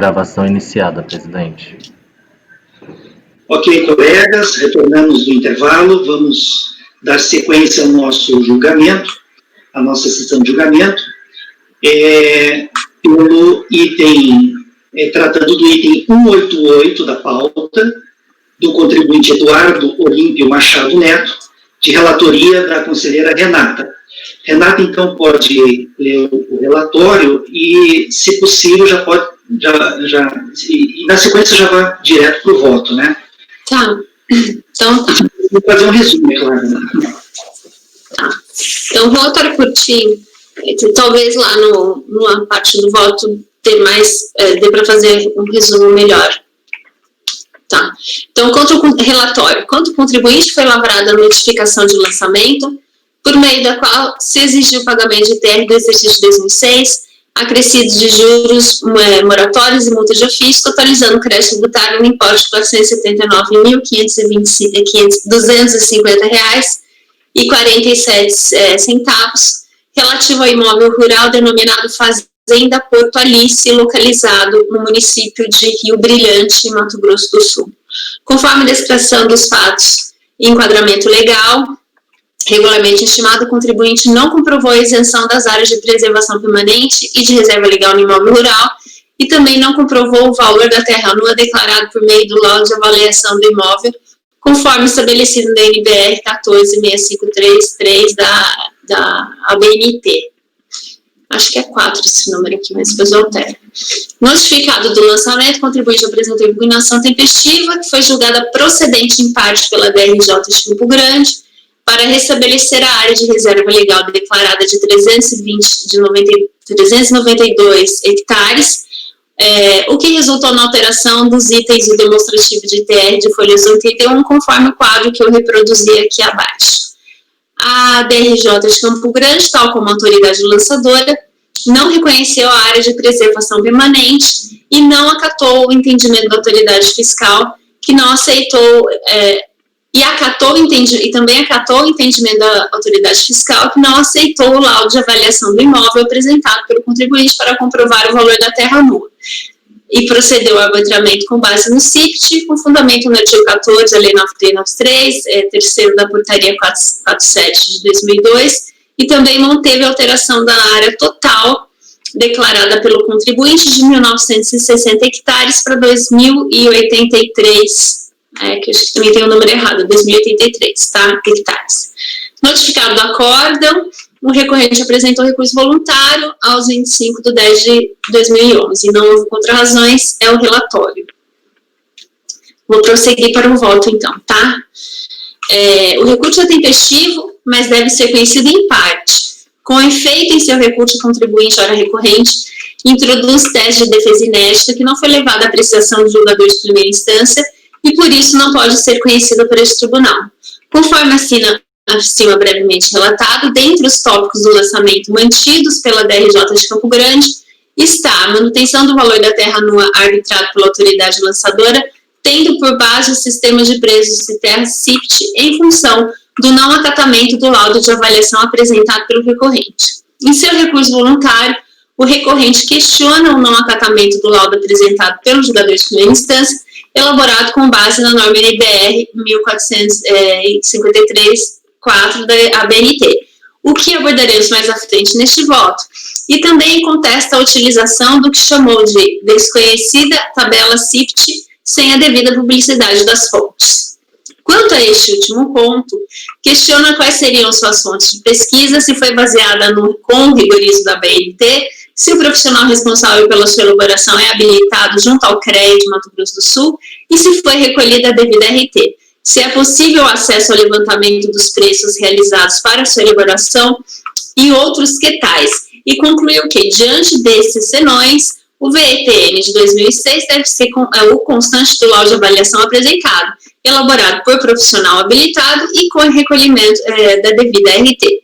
Gravação iniciada, presidente. Ok, colegas, retornamos do intervalo, vamos dar sequência ao nosso julgamento, à nossa sessão de julgamento, pelo item, tratando do item 188 da pauta, do contribuinte Eduardo Olímpio Machado Neto, de relatoria da conselheira Renata. Renata, então, pode ler o relatório e, se possível, já pode, e na sequência já vai direto para o voto, né? Tá. Então, tá. Vou fazer um resumo, é claro. Né? Tá. Então, o relatório curtinho, talvez lá numa parte do voto dê para fazer um resumo melhor. Tá. Então, quanto ao relatório, quanto o contribuinte foi lavrada a notificação de lançamento, por meio da qual se exigiu o pagamento de ITR do exercício de 2006, acrescidos de juros, moratórios e multas de ofício, totalizando o crédito tributário no importe de R$ 479.250,47 relativo ao imóvel rural denominado Fazenda Porto Alice, localizado no município de Rio Brilhante, Mato Grosso do Sul. Conforme a descrição dos fatos e enquadramento legal, regularmente estimado, o contribuinte não comprovou a isenção das áreas de preservação permanente e de reserva legal no imóvel rural e também não comprovou o valor da terra nua declarado por meio do laudo de avaliação do imóvel, conforme estabelecido na NBR 14653 da ABNT. Acho que é 4 esse número aqui, mas depois eu altero. Notificado do lançamento, o contribuinte apresentou impugnação tempestiva, que foi julgada procedente em parte pela DRJ de Campo Grande, para restabelecer a área de reserva legal declarada de 392 hectares, o que resultou na alteração dos itens do demonstrativo de ITR de folhas 81, conforme o quadro que eu reproduzi aqui abaixo. A DRJ de Campo Grande, tal como a autoridade lançadora, não reconheceu a área de preservação permanente e não acatou o entendimento da autoridade fiscal, que não aceitou... E também acatou o entendimento da autoridade fiscal, que não aceitou o laudo de avaliação do imóvel apresentado pelo contribuinte para comprovar o valor da terra nua. E procedeu ao arbitramento com base no CIPT, com fundamento no artigo 14 da Lei 9393, terceiro da Portaria 447 de 2002, e também manteve a alteração da área total declarada pelo contribuinte de 1.960 hectares para 2.083 que acho que também tem o número errado, 2083, tá? Hectares. Notificado do acórdão, o recorrente apresentou recurso voluntário aos 25 de 10 de 2011, e não houve contrarrazões, é o relatório. Vou prosseguir para o voto, então, tá? O recurso é tempestivo, mas deve ser conhecido em parte. Com efeito em seu recurso, o contribuinte, ora recorrente, introduz tese de defesa inédita que não foi levada à apreciação do julgador de primeira instância, e por isso não pode ser conhecido por este tribunal. Conforme acima brevemente relatado, dentre os tópicos do lançamento mantidos pela DRJ de Campo Grande, está a manutenção do valor da terra nua arbitrado pela autoridade lançadora, tendo por base o sistema de preços de terra CIPT em função do não acatamento do laudo de avaliação apresentado pelo recorrente. Em seu recurso voluntário, o recorrente questiona o não acatamento do laudo apresentado pelo julgador de primeira instância, elaborado com base na norma NBR 1453-4 da ABNT, o que abordaremos mais à frente neste voto, e também contesta a utilização do que chamou de desconhecida tabela CIPT sem a devida publicidade das fontes. Quanto a este último ponto, questiona quais seriam suas fontes de pesquisa, se foi baseada com o rigorismo da ABNT, se o profissional responsável pela sua elaboração é habilitado junto ao CREA de Mato Grosso do Sul e se foi recolhida a devida RT, se é possível o acesso ao levantamento dos preços realizados para a sua elaboração e outros que tais, e concluiu que, diante desses senões, o VETM de 2006 deve ser o constante do laudo de avaliação apresentado, elaborado por profissional habilitado e com recolhimento da devida RT.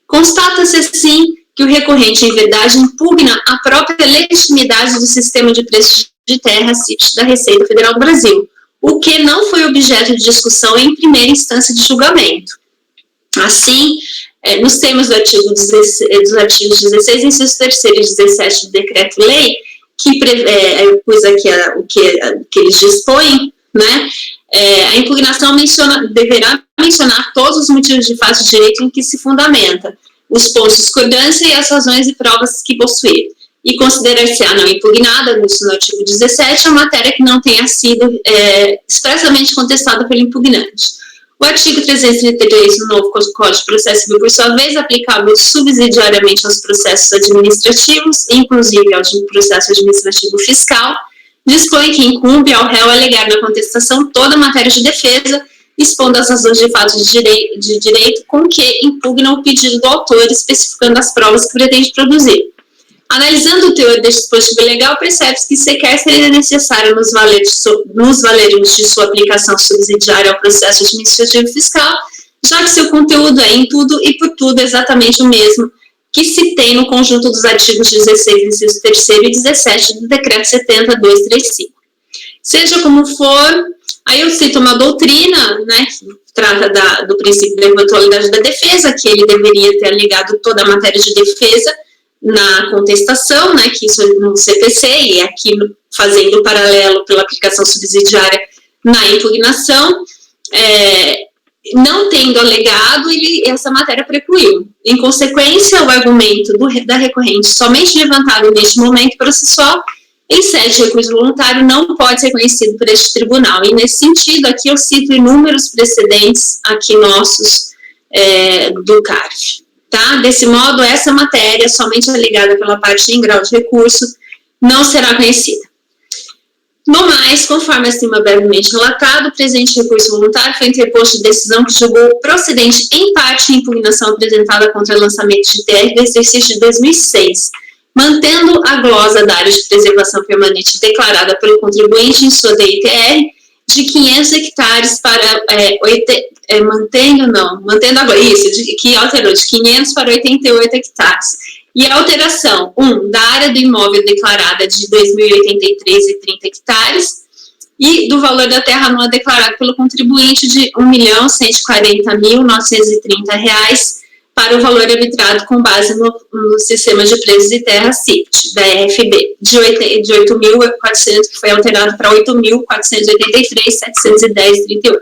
Constata-se, assim, que o recorrente, em verdade, impugna a própria legitimidade do sistema de preços de terra CIPT da Receita Federal do Brasil, o que não foi objeto de discussão em primeira instância de julgamento. Assim, nos termos dos artigos 16, inciso 3º e 17 do Decreto-Lei, eu pus aqui o que eles dispõem, né? A impugnação deverá mencionar todos os motivos de fato de direito em que se fundamenta, os pontos de discordância e as razões e provas que possuir, e considerar-se-á não impugnada, no artigo 17, a matéria que não tenha sido expressamente contestada pelo impugnante. O artigo 333 do novo Código de Processo Civil, por sua vez, aplicável subsidiariamente aos processos administrativos, inclusive ao processo administrativo fiscal, dispõe que incumbe ao réu alegar na contestação toda a matéria de defesa, expondo as razões de fato de direito com que impugnam o pedido do autor, especificando as provas que pretende produzir. Analisando o teor deste dispositivo legal, percebe-se que sequer seria necessário nos valermos de sua aplicação subsidiária ao processo administrativo fiscal, já que seu conteúdo é em tudo e por tudo exatamente o mesmo que se tem no conjunto dos artigos 16, inciso 3º e 17 do Decreto 70.235. Seja como for, aí eu cito uma doutrina, né, que trata do princípio da eventualidade da defesa, que ele deveria ter alegado toda a matéria de defesa na contestação, né, que isso no CPC, e aqui fazendo paralelo pela aplicação subsidiária na impugnação, não tendo alegado, essa matéria precluiu. Em consequência, o argumento da recorrente somente levantado neste momento processual, em sede de recurso voluntário, não pode ser conhecido por este tribunal. E, nesse sentido, aqui eu cito inúmeros precedentes aqui nossos do CARF. Tá? Desse modo, essa matéria, somente alegada pela parte em grau de recurso, não será conhecida. No mais, conforme acima brevemente relatado, o presente recurso voluntário foi interposto de decisão que julgou procedente em parte a impugnação apresentada contra o lançamento de TR do exercício de 2006, mantendo a glosa da área de preservação permanente declarada pelo contribuinte em sua DITR de 500 hectares para mantendo agora, que alterou de 500 para 88 hectares. E a alteração, da área do imóvel declarada de 2.083 e 30 hectares, e do valor da terra anual declarado pelo contribuinte de R$ 1.140.930 para o valor arbitrado com base no sistema de preços de terra CIPT, da RFB, de 8.400, que foi alterado para 8.483.710,38.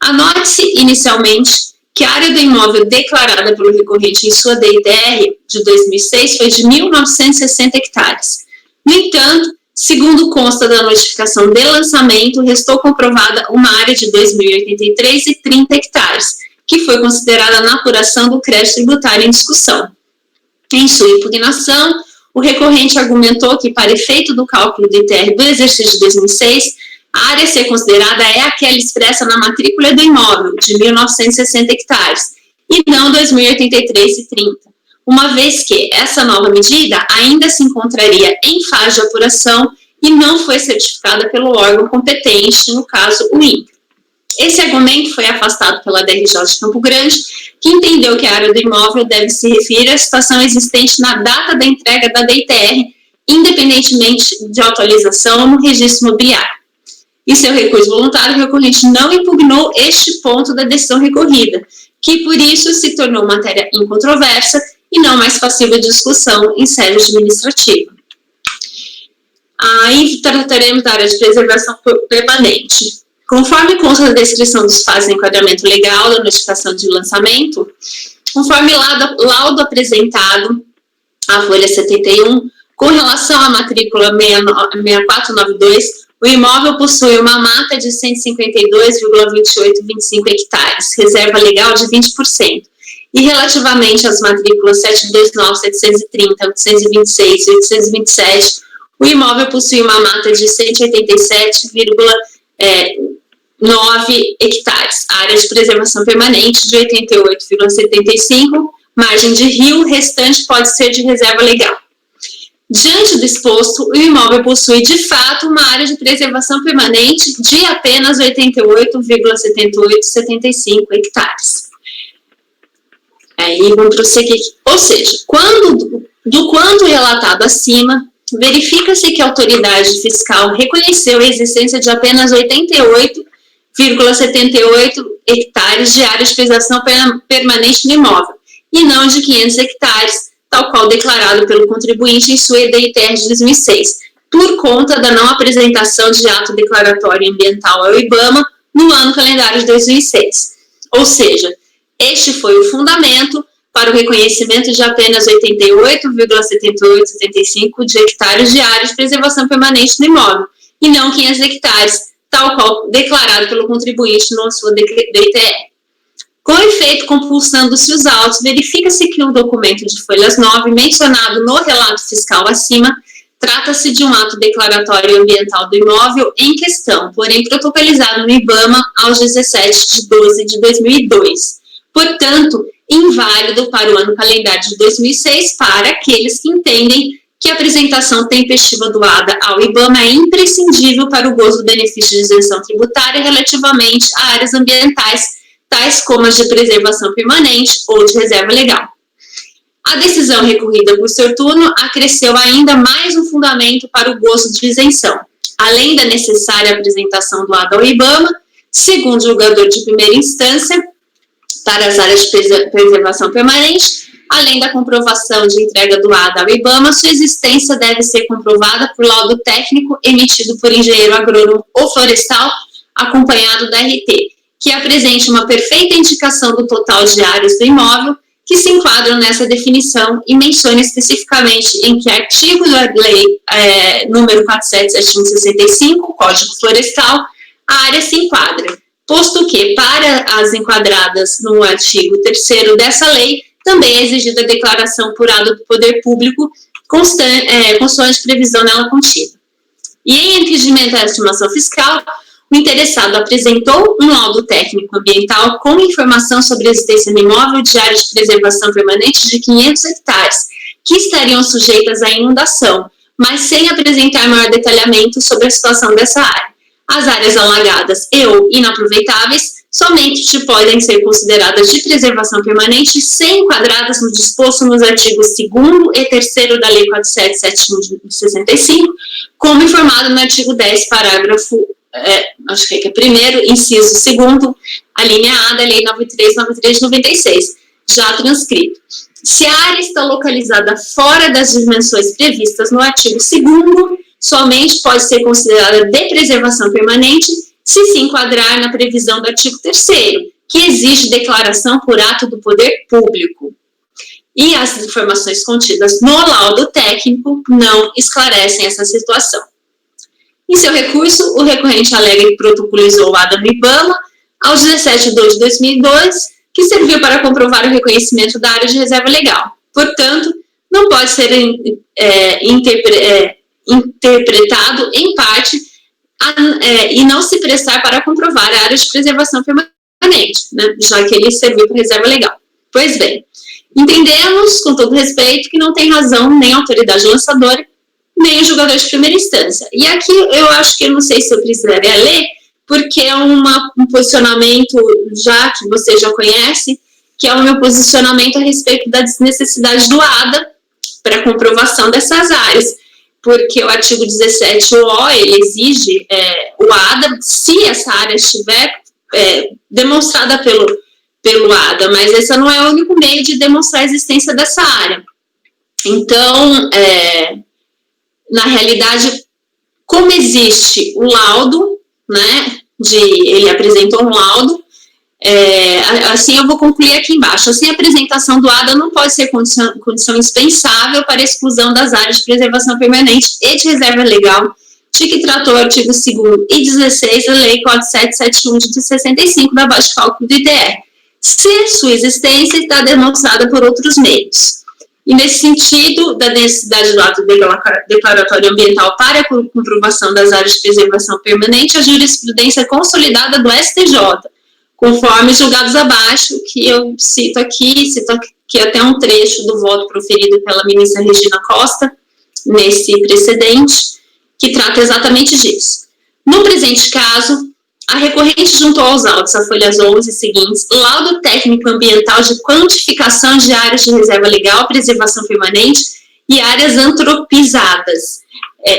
Anote-se, inicialmente, que a área do imóvel declarada pelo recorrente em sua DITR de 2006 foi de 1.960 hectares. No entanto, segundo consta da notificação de lançamento, restou comprovada uma área de 2.083 e 30 hectares, que foi considerada na apuração do crédito tributário em discussão. Em sua impugnação, o recorrente argumentou que, para efeito do cálculo do ITR do exercício de 2006, a área a ser considerada é aquela expressa na matrícula do imóvel, de 1.960 hectares, e não 2.083 e 30, uma vez que essa nova medida ainda se encontraria em fase de apuração e não foi certificada pelo órgão competente, no caso, o INCRA. Esse argumento foi afastado pela DRJ de Campo Grande, que entendeu que a área do imóvel deve se referir à situação existente na data da entrega da DITR, independentemente de atualização no registro imobiliário. Em seu recurso voluntário, o recorrente não impugnou este ponto da decisão recorrida, que por isso se tornou matéria incontroversa e não mais passível de discussão em sede administrativa. Aí trataremos da área de preservação permanente. Conforme consta da descrição dos fases de enquadramento legal da notificação de lançamento, conforme laudo apresentado à folha 71, com relação à matrícula 6492, o imóvel possui uma mata de 152,2825 hectares, reserva legal de 20%, e relativamente às matrículas 729, 730, 826 e 827, o imóvel possui uma mata de 187,9 hectares, área de preservação permanente de 88,75, margem de rio, restante pode ser de reserva legal. Diante do exposto, o imóvel possui, de fato, uma área de preservação permanente de apenas 88,7875 hectares. Aí, vamos prosseguir. Ou seja, do quanto relatado acima, verifica-se que a autoridade fiscal reconheceu a existência de apenas 88,78 hectares de área de preservação permanente no imóvel, e não de 500 hectares, tal qual declarado pelo contribuinte em sua DITR de 2006, por conta da não apresentação de ato declaratório ambiental ao IBAMA no ano calendário de 2006. Ou seja, este foi o fundamento para o reconhecimento de apenas 88,7875 de hectares de área de preservação permanente do imóvel, e não 500 hectares, tal qual declarado pelo contribuinte na sua DTR. Com efeito, compulsando-se os autos, verifica-se que o documento de folhas 9, mencionado no relato fiscal acima, trata-se de um ato declaratório ambiental do imóvel em questão, porém protocolizado no IBAMA aos 17/12/2002. Portanto, inválido para o ano calendário de 2006 para aqueles que entendem que a apresentação tempestiva doada ao IBAMA é imprescindível para o gozo do benefício de isenção tributária relativamente a áreas ambientais, tais como as de preservação permanente ou de reserva legal. A decisão recorrida por seu turno acresceu ainda mais um fundamento para o gozo de isenção. Além da necessária apresentação doada ao IBAMA, segundo o julgador de primeira instância, para as áreas de preservação permanente, além da comprovação de entrega doada ao IBAMA, sua existência deve ser comprovada por laudo técnico emitido por engenheiro agrônomo ou florestal, acompanhado da RT, que apresente uma perfeita indicação do total de áreas do imóvel, que se enquadram nessa definição e menciona especificamente em que artigo da lei número 47.765, Código Florestal, a área se enquadra, posto que, para as enquadradas no artigo 3º dessa lei, também é exigida a declaração por ato do poder público consoante previsão nela contida. E em entendimento à estimação fiscal, o interessado apresentou um laudo técnico ambiental com informação sobre a existência no imóvel de áreas de preservação permanente de 500 hectares, que estariam sujeitas à inundação, mas sem apresentar maior detalhamento sobre a situação dessa área. As áreas alagadas e ou inaproveitáveis somente podem ser consideradas de preservação permanente se enquadradas no disposto nos artigos 2º e 3º da Lei 4771 de 65, como informado no artigo 10, parágrafo acho que é primeiro, inciso 2º, a linha A da Lei 9393 de 96, já transcrito. Se a área está localizada fora das dimensões previstas no artigo 2º, somente pode ser considerada de preservação permanente se enquadrar na previsão do artigo 3º, que exige declaração por ato do poder público. E as informações contidas no laudo técnico não esclarecem essa situação. Em seu recurso, o recorrente alega que protocolizou o ADA no IBAMA aos 17/2/2002, que serviu para comprovar o reconhecimento da área de reserva legal. Portanto, não pode ser interpretado em parte e não se prestar para comprovar a área de preservação permanente, né, já que ele serviu para reserva legal. Pois bem, entendemos, com todo respeito, que não tem razão nem a autoridade lançadora, nem o julgador de primeira instância. E aqui eu acho que eu não sei se eu precisaria ler, porque é um posicionamento já que você já conhece, que é o meu posicionamento a respeito da desnecessidade do ADA para comprovação dessas áreas, porque o artigo 17O, ele exige o ADA se essa área estiver demonstrada pelo ADA, mas esse não é o único meio de demonstrar a existência dessa área. Então, na realidade, como existe o laudo, né, ele apresentou um laudo, assim eu vou concluir aqui embaixo. Assim, a apresentação do ADA não pode ser condição indispensável para a exclusão das áreas de preservação permanente e de reserva legal, de que tratou o artigo 2º e 16 da Lei 4771 de 65 da base de cálculo do ITR, se sua existência está demonstrada por outros meios. E nesse sentido, da necessidade do ato declaratório ambiental para a comprovação das áreas de preservação permanente, a jurisprudência consolidada do STJ, conforme julgados abaixo, que eu cito aqui até um trecho do voto proferido pela ministra Regina Costa, nesse precedente, que trata exatamente disso. No presente caso, a recorrente juntou aos autos, a folhas 11 e seguintes, laudo técnico ambiental de quantificação de áreas de reserva legal, preservação permanente e áreas antropizadas,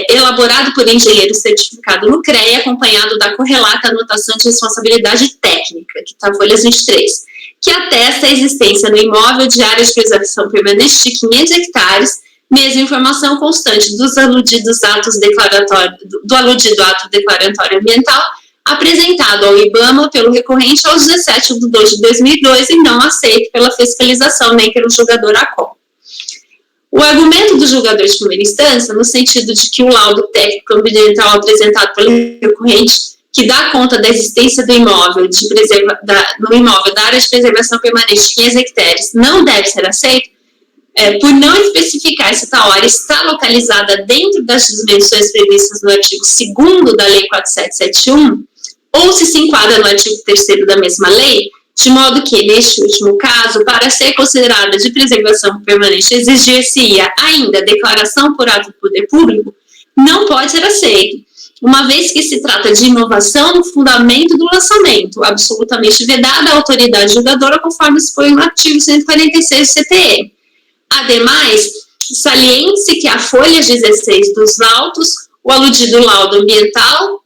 elaborado por engenheiro certificado no CREA, acompanhado da correlata anotação de responsabilidade técnica, que está folhas 23, que atesta a existência no imóvel de áreas de preservação permanente de 500 hectares, mesma informação constante dos aludidos atos declaratórios, do aludido ato declaratório ambiental, apresentado ao IBAMA pelo recorrente aos 17 de 2 de 2002 e não aceito pela fiscalização nem pelo julgador ACOM. O argumento do julgador de primeira instância, no sentido de que o laudo técnico ambiental apresentado pelo recorrente, que dá conta da existência do imóvel, no imóvel da área de preservação permanente de 500 hectares, não deve ser aceito, por não especificar se tal área está localizada dentro das dimensões previstas no artigo 2º da Lei 4771, ou se enquadra no artigo 3º da mesma lei, de modo que, neste último caso, para ser considerada de preservação permanente, exigir-se-ia ainda declaração por ato do poder público, não pode ser aceito, uma vez que se trata de inovação no fundamento do lançamento, absolutamente vedada à autoridade julgadora, conforme expõe no artigo 146 do CTE. Ademais, saliente-se que a folha 16 dos autos, o aludido laudo ambiental,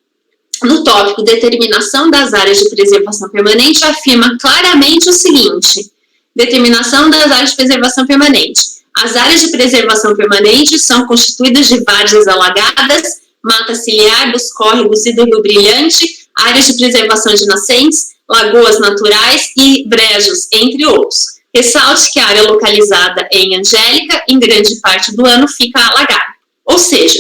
no tópico determinação das áreas de preservação permanente, afirma claramente o seguinte: determinação das áreas de preservação permanente. As áreas de preservação permanente são constituídas de várzeas alagadas, mata ciliar dos córregos e do Rio Brilhante, áreas de preservação de nascentes, lagoas naturais e brejos, entre outros. Ressalte que a área localizada em Angélica, em grande parte do ano, fica alagada. Ou seja,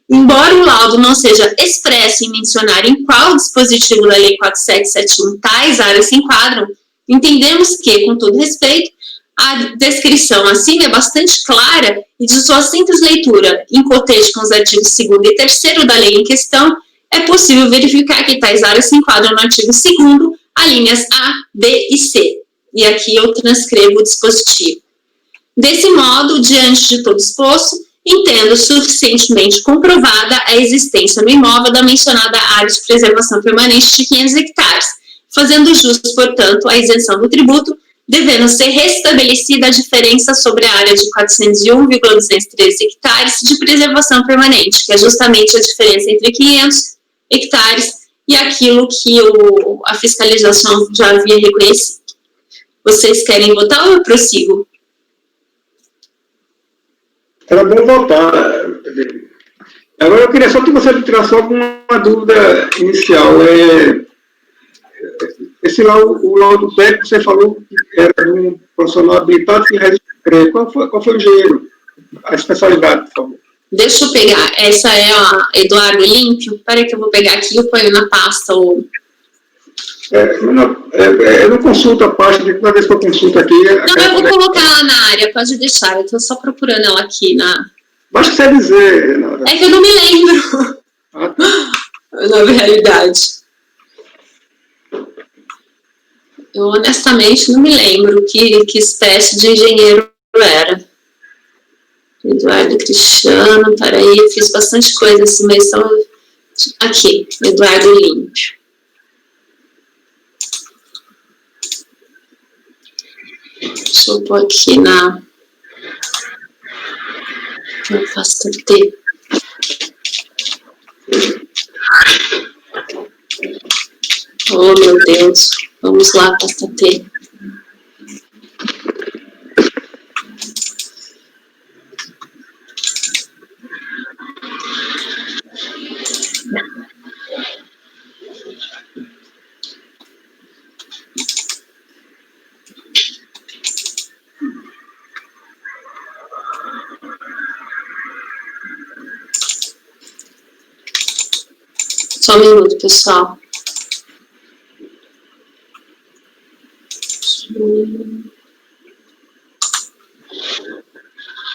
embora o laudo não seja expresso em mencionar em qual dispositivo da Lei 4771 tais áreas se enquadram, entendemos que, com todo respeito, a descrição acima é bastante clara e de sua simples leitura, em cotejo com os artigos 2º e 3º da lei em questão, é possível verificar que tais áreas se enquadram no artigo 2º, alíneas A, B e C. E aqui eu transcrevo o dispositivo. Desse modo, diante de todo exposto, entendo suficientemente comprovada a existência no imóvel da mencionada área de preservação permanente de 500 hectares, fazendo jus, portanto, à isenção do tributo, devendo ser restabelecida a diferença sobre a área de 401,213 hectares de preservação permanente, que é justamente a diferença entre 500 hectares e aquilo que a fiscalização já havia reconhecido. Vocês querem votar ou eu prossigo? Era bom votar. Agora eu queria só que você tirasse alguma dúvida inicial. Esse laudo técnico, você falou que era de um profissional habilitado que registra CREA. Qual foi o engenheiro? A especialidade, por favor. Deixa eu pegar. Essa é a Eduardo Olímpio. Espera que eu vou pegar aqui e eu ponho na pasta. Eu não consulto a página, toda vez que eu consulto aqui... Não, eu vou colocar ela na área, pode deixar. Eu estou só procurando ela aqui na... Basta você dizer... É que eu não me lembro. Na realidade. Eu honestamente não me lembro que espécie de engenheiro era. Eduardo Cristiano, peraí, eu fiz bastante coisa assim, mas só... Aqui, Eduardo Olímpio. Deixa eu pôr aqui na pasta T. Oh, meu Deus. Vamos lá, pasta T. Só um minuto, pessoal.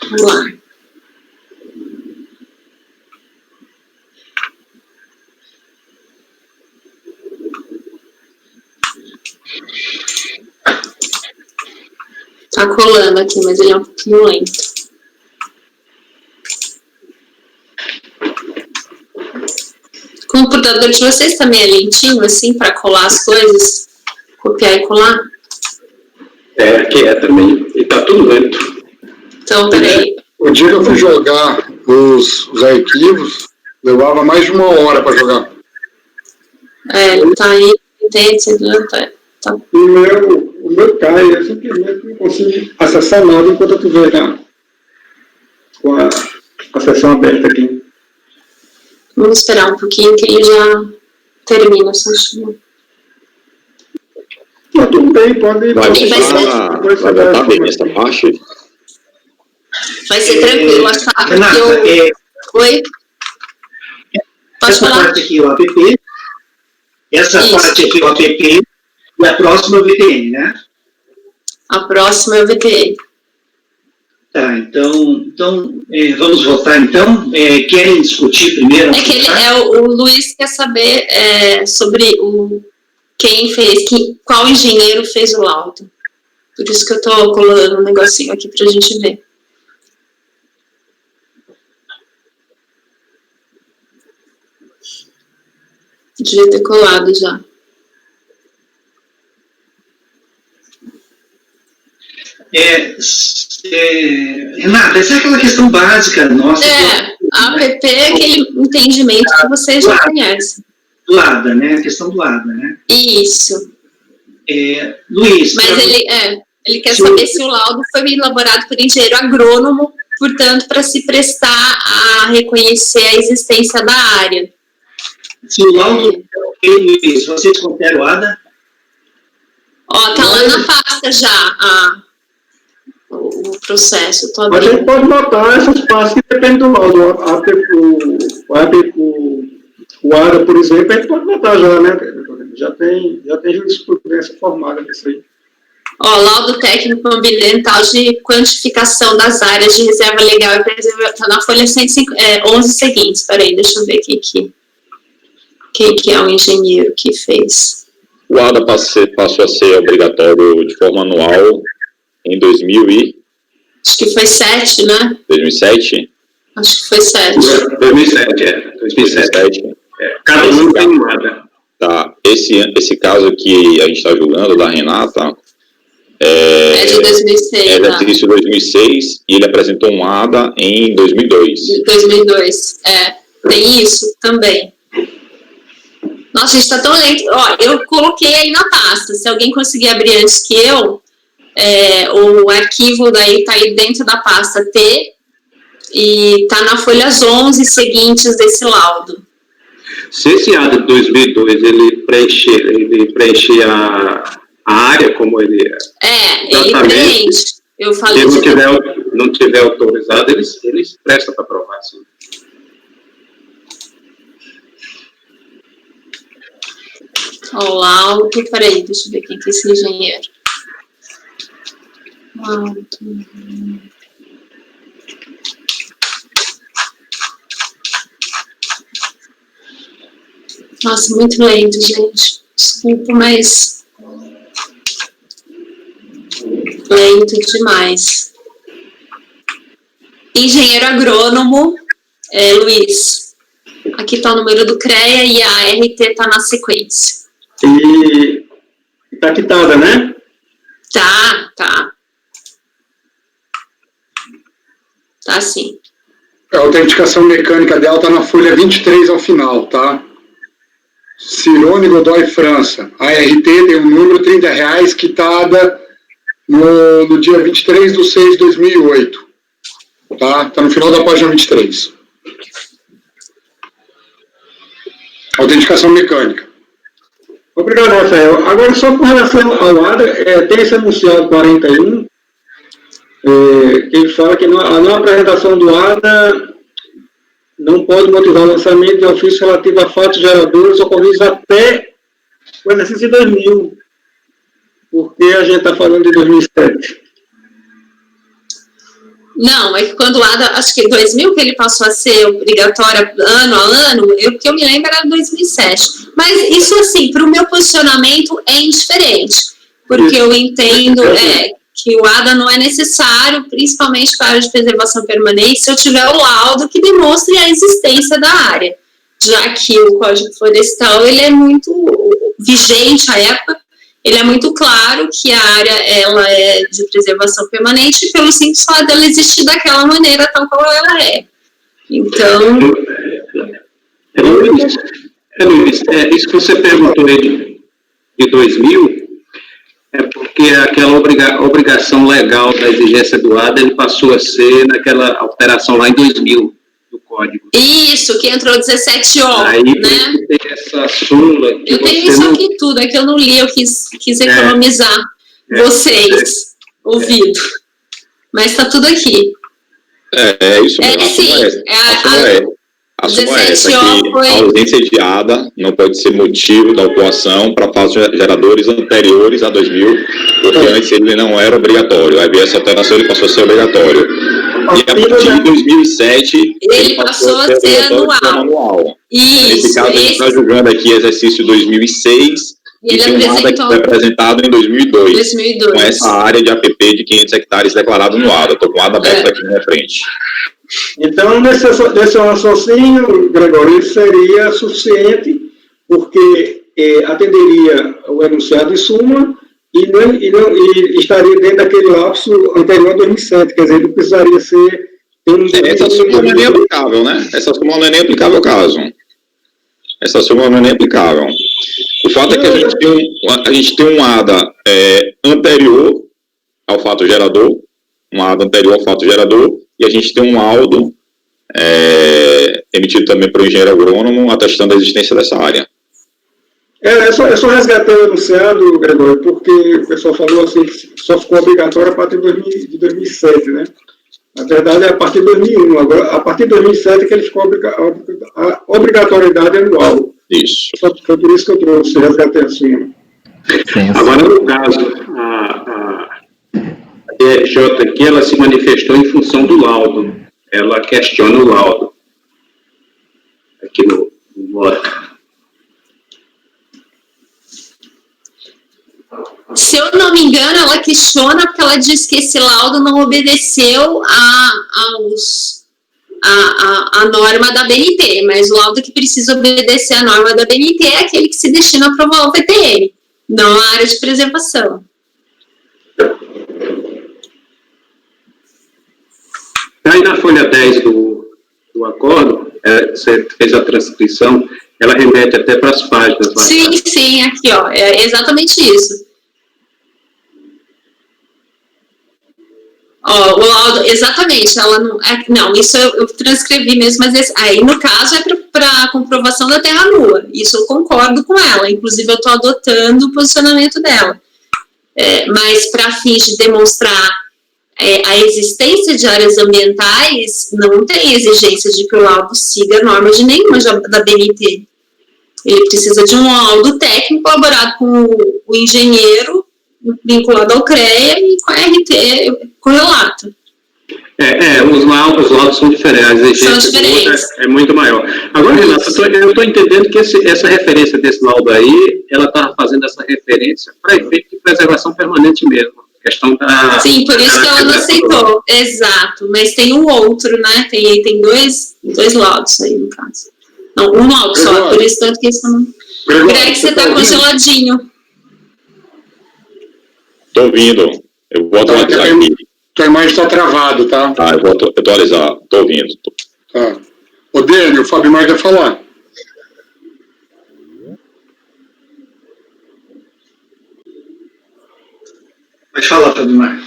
Vamos lá. Tá colando aqui, mas ele é um pouquinho lento. O computador de vocês também é lentinho, assim, para colar as coisas? Copiar e colar? Aqui é também. E tá tudo lento. Então, peraí. O dia que eu fui jogar os arquivos, levava mais de 1 hora para jogar. Tá aí, entende? Tá. O meu cai, eu simplesmente não consigo acessar nada enquanto eu estiver com a sessão aberta aqui. Vamos esperar um pouquinho que ele já termina essa chuva. Mas tudo bem, pode vai bem nessa parte? Vai ser tranquilo, acho que Renata, Oi? Pode essa falar. parte aqui é o APP, essa Isso. parte aqui é o APP, e a próxima é o VTN, né? A próxima é o VTN. Tá, então vamos votar então. Querem discutir primeiro? É que o Luiz quer saber sobre qual engenheiro fez o laudo. Por isso que eu tô colando um negocinho aqui pra gente ver. Devia ter colado já. Renata, essa é aquela questão básica nossa. A APP é aquele entendimento que vocês já conhecem. Do ADA, né? A questão do ADA, né? Isso. Luiz. Mas ele quer saber se o laudo foi elaborado por engenheiro agrônomo, portanto, para se prestar a reconhecer a existência da área. Se o laudo Luiz, vocês consideram o ADA? Tá lá na pasta já o processo. Mas a gente pode notar essas partes que dependem do laudo. O ADA, por exemplo, a gente pode notar já, né? Já tem jurisprudência formada nisso aí. Laudo técnico ambiental de quantificação das áreas de reserva legal e preservação. Está na folha 11 seguinte. Espera aí, deixa eu ver quem que é o engenheiro que fez. O ADA passou a ser obrigatório de forma anual em 2007, Acho que foi 7, né? 2007? Acho que foi 7. 2007. Cada um tem um ADA. Tá. Esse caso que a gente está julgando, da Renata, é de 2006. É de 2006 e ele apresentou um ADA em 2002. 2002, tem isso também. Nossa, a gente está tão lento. Eu coloquei aí na pasta. Se alguém conseguir abrir antes que eu, o arquivo daí está aí dentro da pasta T e está na folha 11 seguintes desse laudo. Se esse ADA de 2002 ele preencher a área como ele é. Ele preenche. Eu falei. Se não tiver autorizado, eles prestam para aprovar, sim. O laudo, peraí, deixa eu ver quem que é esse engenheiro. Laudo. Nossa, muito lento, gente. Desculpa, mas lento demais. Engenheiro agrônomo, Luiz. Aqui está o número do CREA e a RT está na sequência. E está quitada, né? Tá. Tá sim. A autenticação mecânica dela está na folha 23 ao final, tá? Cirone Godoy França. A RT tem um número R$30 quitada no dia 23/6/2008. Tá? Está no final da página 23. Autenticação mecânica. Obrigado, Rafael. Agora, só com relação ao ADA, tem esse enunciado 41, que ele fala que a não apresentação do ADA não pode motivar o lançamento de ofício relativo a fatos geradores ocorridos até o exercício de 2000, porque a gente está falando de 2007. Não, é que quando o ADA, acho que em 2000 que ele passou a ser obrigatório ano a ano, que eu me lembro era 2007. Mas isso, assim, para o meu posicionamento é indiferente, porque eu entendo que o ADA não é necessário, principalmente para a área de preservação permanente, se eu tiver o laudo que demonstre a existência da área, já que o Código Florestal ele é muito vigente à época. Ele é muito claro que a área ela é de preservação permanente pelo simples fato dela existir daquela maneira tal qual ela é. Então... Luiz, isso que você perguntou aí de 2000 é porque que aquela obrigação legal da exigência do ADA, ele passou a ser naquela alteração lá em 2000 do Código. Isso, que entrou 17O, aí, né? Tem essa súmula. Eu tenho isso aqui tudo, é que eu não li, eu quis economizar vocês ouvindo. Mas está tudo aqui. É isso mesmo. Sim, A súmula é essa, que a ausência de ADA não pode ser motivo da autuação para fatos geradores anteriores a 2000, porque antes ele não era obrigatório. Aí veio essa alteração, ele passou a ser obrigatório. E a partir de 2007, ele passou a ser anual. Nesse caso, a gente está julgando aqui exercício 2006, e tem um ADA que foi apresentado em 2002, com essa área de APP de 500 hectares declarado no ADA. Estou com o ADA aberto aqui na minha frente. Então, nesse raciocínio, Gregório, isso seria suficiente, porque atenderia o enunciado de súmula e estaria dentro daquele lapso anterior a 2007, quer dizer, não precisaria ser... Essa súmula não é nem aplicável, né? Essa súmula não é nem aplicável ao caso. Essa súmula não é nem aplicável. O fato é que a gente tem um ADA anterior ao fato gerador, um ADA anterior ao fato gerador, e a gente tem um laudo emitido também por um engenheiro agrônomo atestando a existência dessa área. Eu só resgatei o enunciado, Gregório, porque o pessoal falou assim que só ficou obrigatório a partir de 2007, né? Na verdade, é a partir de 2001. Agora, a partir de 2007 é que ele ficou a obrigatoriedade anual. Isso. Foi por isso que eu trouxe, resgatei assim. Agora, no caso, a DRJ aqui, ela se manifestou em função do laudo. Ela questiona o laudo. Aqui no voto. Se eu não me engano, ela questiona porque ela diz que esse laudo não obedeceu a norma da BNT, mas o laudo que precisa obedecer a norma da BNT é aquele que se destina a aprovar o VTM, não a área de preservação. Aí na folha 10 do acordo, você fez a transcrição, ela remete até para as páginas. Sim, aqui, ó, é exatamente isso. Ó, o laudo, exatamente, ela não... não, isso eu transcrevi mesmo, mas aí no caso é para comprovação da terra nua, isso eu concordo com ela, inclusive eu estou adotando o posicionamento dela. Mas para fins de demonstrar a existência de áreas ambientais, não tem exigência de que o laudo siga a norma de nenhuma da BNT. Ele precisa de um laudo técnico elaborado com o engenheiro vinculado ao CREA e com a RT correlato. Os laudos são diferentes. A exigência é muito maior. Agora, Renata, eu estou entendendo que essa referência desse laudo aí, ela está fazendo essa referência para efeito de preservação permanente mesmo. Questão da... Sim, por isso que ela não aceitou. Exato. Mas tem um outro, né? Tem dois laudos aí, no caso. Não, um laudo só. Por isso tanto que isso não... Greg, você está congeladinho. Estou ouvindo. Eu vou atualizar aqui. Tua imagem está travada, tá? Tá, eu vou atualizar. Estou ouvindo. Tá. Ô, Dênio, o Fábio Mar quer falar. Pode falar, Fábio Mar.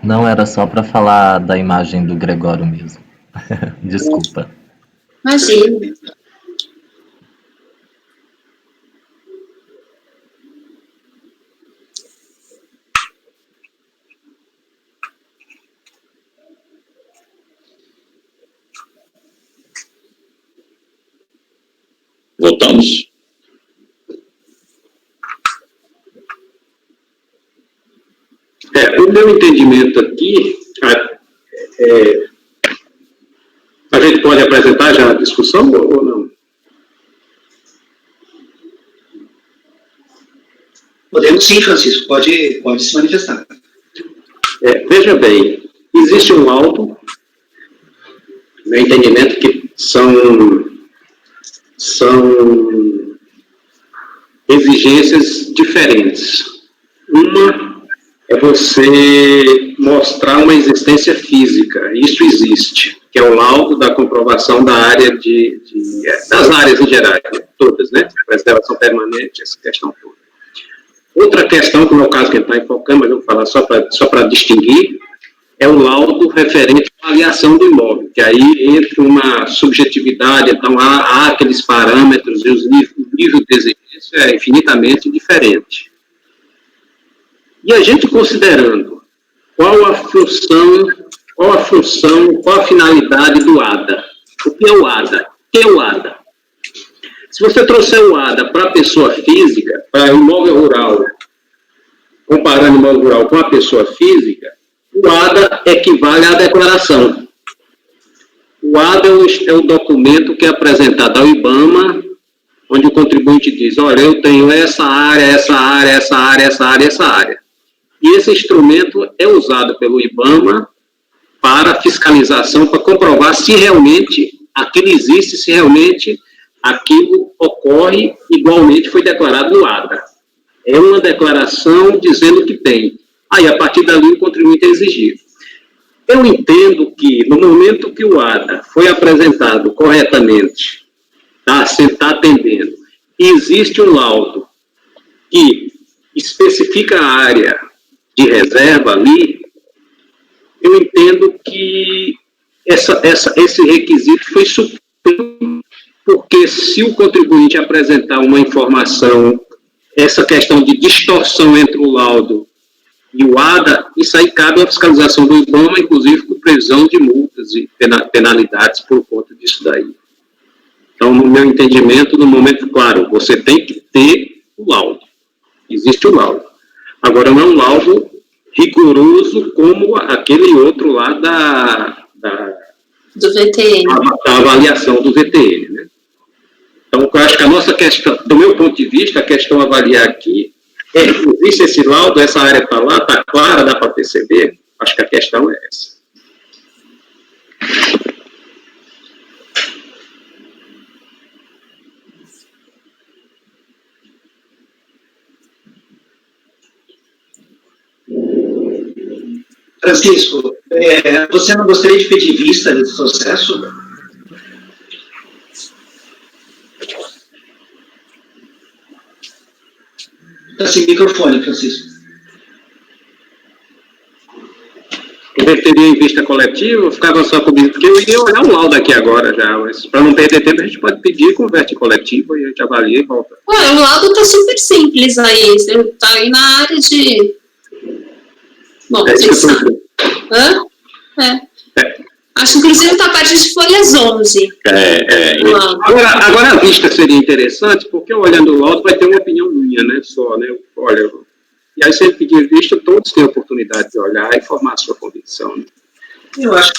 Não, era só para falar da imagem do Gregório mesmo. Desculpa. Imagina. Voltamos? O meu entendimento aqui, a gente pode apresentar já a discussão ou não? Podemos sim, Francisco, pode se manifestar. Veja bem, existe um laudo, meu entendimento que são exigências diferentes. Uma é você mostrar uma existência física, isso existe, que é o laudo da comprovação da área das áreas em geral, todas, né? Preservação permanente, essa questão toda. Outra questão, que no meu caso que ele está enfocando, mas eu vou falar só para distinguir, é o laudo referente à avaliação do imóvel, que aí entra uma subjetividade, então há aqueles parâmetros e o nível de exigência é infinitamente diferente. E a gente considerando qual a função, qual a finalidade do ADA. O que é o ADA? O que é o ADA? Se você trouxer o ADA para a pessoa física, para o imóvel rural, comparando o imóvel rural com a pessoa física, o ADA equivale à declaração. O ADA é o documento que é apresentado ao IBAMA, onde o contribuinte diz, olha, eu tenho essa área, essa área, essa área, essa área, essa área. E esse instrumento é usado pelo IBAMA para fiscalização, para comprovar se realmente aquilo existe, se realmente aquilo ocorre igualmente foi declarado no ADA. É uma declaração dizendo que tem. Aí, a partir dali, o contribuinte é exigido. Eu entendo que, no momento que o ADA foi apresentado corretamente, está atendendo, e existe um laudo que especifica a área de reserva ali, eu entendo que esse requisito foi suprido, porque se o contribuinte apresentar uma informação, essa questão de distorção entre o laudo e o ADA, isso aí cabe à fiscalização do IBAMA, inclusive com previsão de multas e penalidades por conta disso daí. Então, no meu entendimento, no momento, claro, você tem que ter o laudo. Existe o laudo. Agora, não é um laudo rigoroso como aquele outro lá do VTN. Da avaliação do VTN, né? Então, eu acho que a nossa questão, do meu ponto de vista, a questão a avaliar aqui é, existe esse laudo, essa área está lá, está clara, dá para perceber? Acho que a questão é essa. Francisco, você não gostaria de pedir vista desse processo? Está sem microfone, Francisco. Eu teria em vista coletiva, ficava só comigo, porque eu iria olhar o laudo aqui agora já, mas para não perder tempo, a gente pode pedir, converte em coletivo, e a gente avalia e volta. O laudo está super simples aí, está aí na área de... Bom, a gente sabe. Acho que inclusive está a partir de folhas 11. Agora a vista seria interessante, porque olhando o laudo vai ter uma opinião minha, né? Só, né? Olha, e aí se ele pedir vista, todos têm a oportunidade de olhar e formar a sua convicção. Né? Eu acho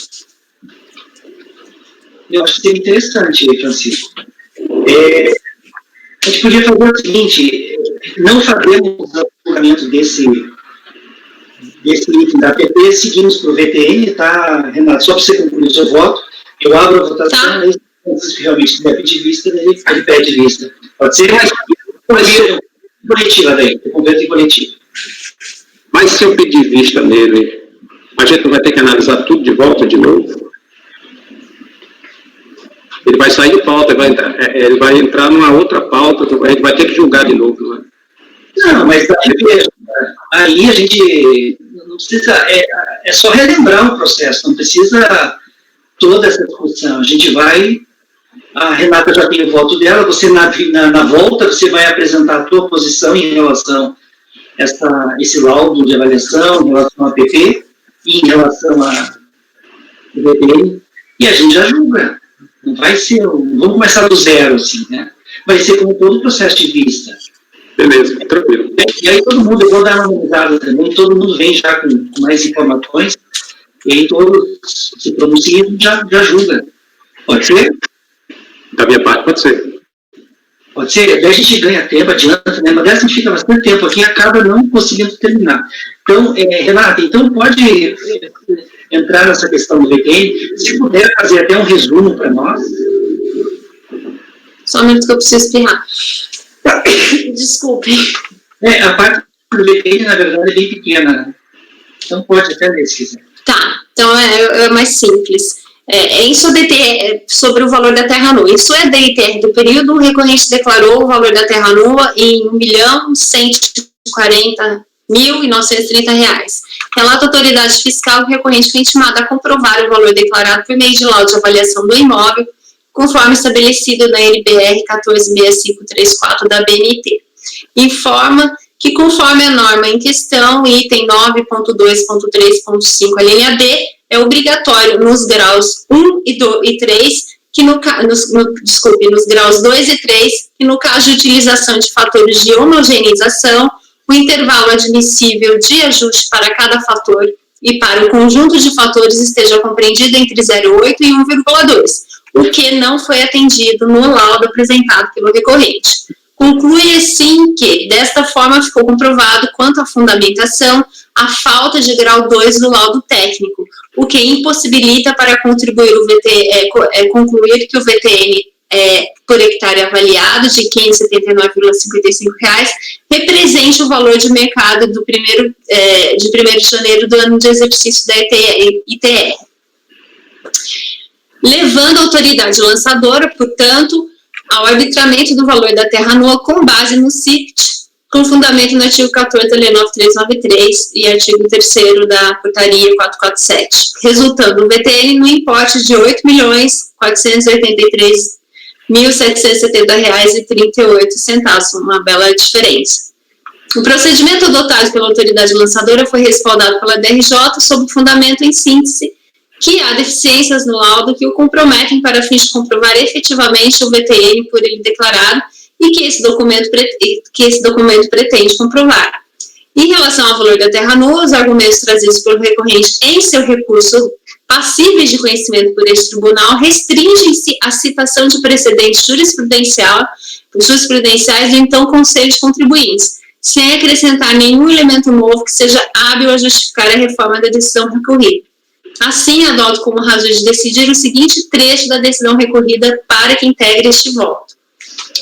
que seria interessante, Francisco. A gente podia fazer o seguinte, não fazemos o julgamento desse item da APP, seguimos para o VTN, tá, Renato? Só para você concluir o seu voto, eu abro a votação, aí se realmente quiser pedir vista, ele pede vista. Pode ser? Coletiva daí, eu converto em coletivo. Mas se eu pedir vista nele, a gente não vai ter que analisar tudo de volta de novo? Ele vai sair de pauta, ele vai entrar numa outra pauta, a gente vai ter que julgar de novo, não é? Não, mas aí a gente não precisa, é só relembrar o processo, não precisa toda essa discussão. A gente vai, a Renata já tem o voto dela, você na volta você vai apresentar a tua posição em relação a esse laudo de avaliação, em relação ao APP e em relação ao VTN, e a gente já julga. Não vai ser, vamos começar do zero, assim, né? Vai ser como todo o processo de vista. Beleza, tranquilo. E aí todo mundo, eu vou dar uma analisada também, todo mundo vem já com mais informações, e aí todos se pronunciam e já julga. Pode ser? Da minha parte, pode ser. Pode ser? Daí a gente ganha tempo, adianta, né? Mas a gente fica bastante tempo aqui e acaba não conseguindo terminar. Então, Renata, então pode entrar nessa questão do VTN, se puder fazer até um resumo para nós. Só um minuto que eu preciso espirrar. Desculpe. A parte do VTN, na verdade, é bem pequena, né? Então pode até ler, se quiser. Tá, então é mais simples. Isso sobre o valor da terra nua. Isso é DITR do período, o recorrente declarou o valor da terra nua em R$ 1.100.000 R$40.930. Relata a autoridade fiscal que o recorrente foi intimado a comprovar o valor declarado por meio de laudo de avaliação do imóvel, conforme estabelecido na NBR 146534 da BNT. Informa que, conforme a norma em questão, item 9.2.3.5, a linha D, é obrigatório nos graus 1 e 3, nos graus 2 e 3, que no caso de utilização de fatores de homogeneização, o intervalo admissível de ajuste para cada fator e para o conjunto de fatores esteja compreendido entre 0,8 e 1,2, o que não foi atendido no laudo apresentado pelo recorrente. Conclui, assim, que, desta forma, ficou comprovado quanto à fundamentação, a falta de grau 2 do laudo técnico, o que impossibilita para contribuir concluir que o VTN por hectare avaliado de R$ 579,55 represente o valor de mercado de 1º de janeiro do ano de exercício da ITR. Levando a autoridade lançadora, portanto, ao arbitramento do valor da terra nua com base no CIPT, com fundamento no artigo 14 da Lei 9393 e artigo 3º da Portaria 447, resultando o VTN no importe de R$ 8.483.770,38, uma bela diferença. O procedimento adotado pela autoridade lançadora foi respaldado pela DRJ sob fundamento em síntese que há deficiências no laudo que o comprometem para fins de comprovar efetivamente o VTN por ele declarado e que esse documento pretende comprovar. Em relação ao valor da terra nua, os argumentos trazidos pelo recorrente em seu recurso passíveis de conhecimento por este tribunal restringem-se à citação de precedentes jurisprudenciais do então Conselho de Contribuintes, sem acrescentar nenhum elemento novo que seja hábil a justificar a reforma da decisão recorrida. Assim, adoto como razão de decidir o seguinte trecho da decisão recorrida para que integre este voto.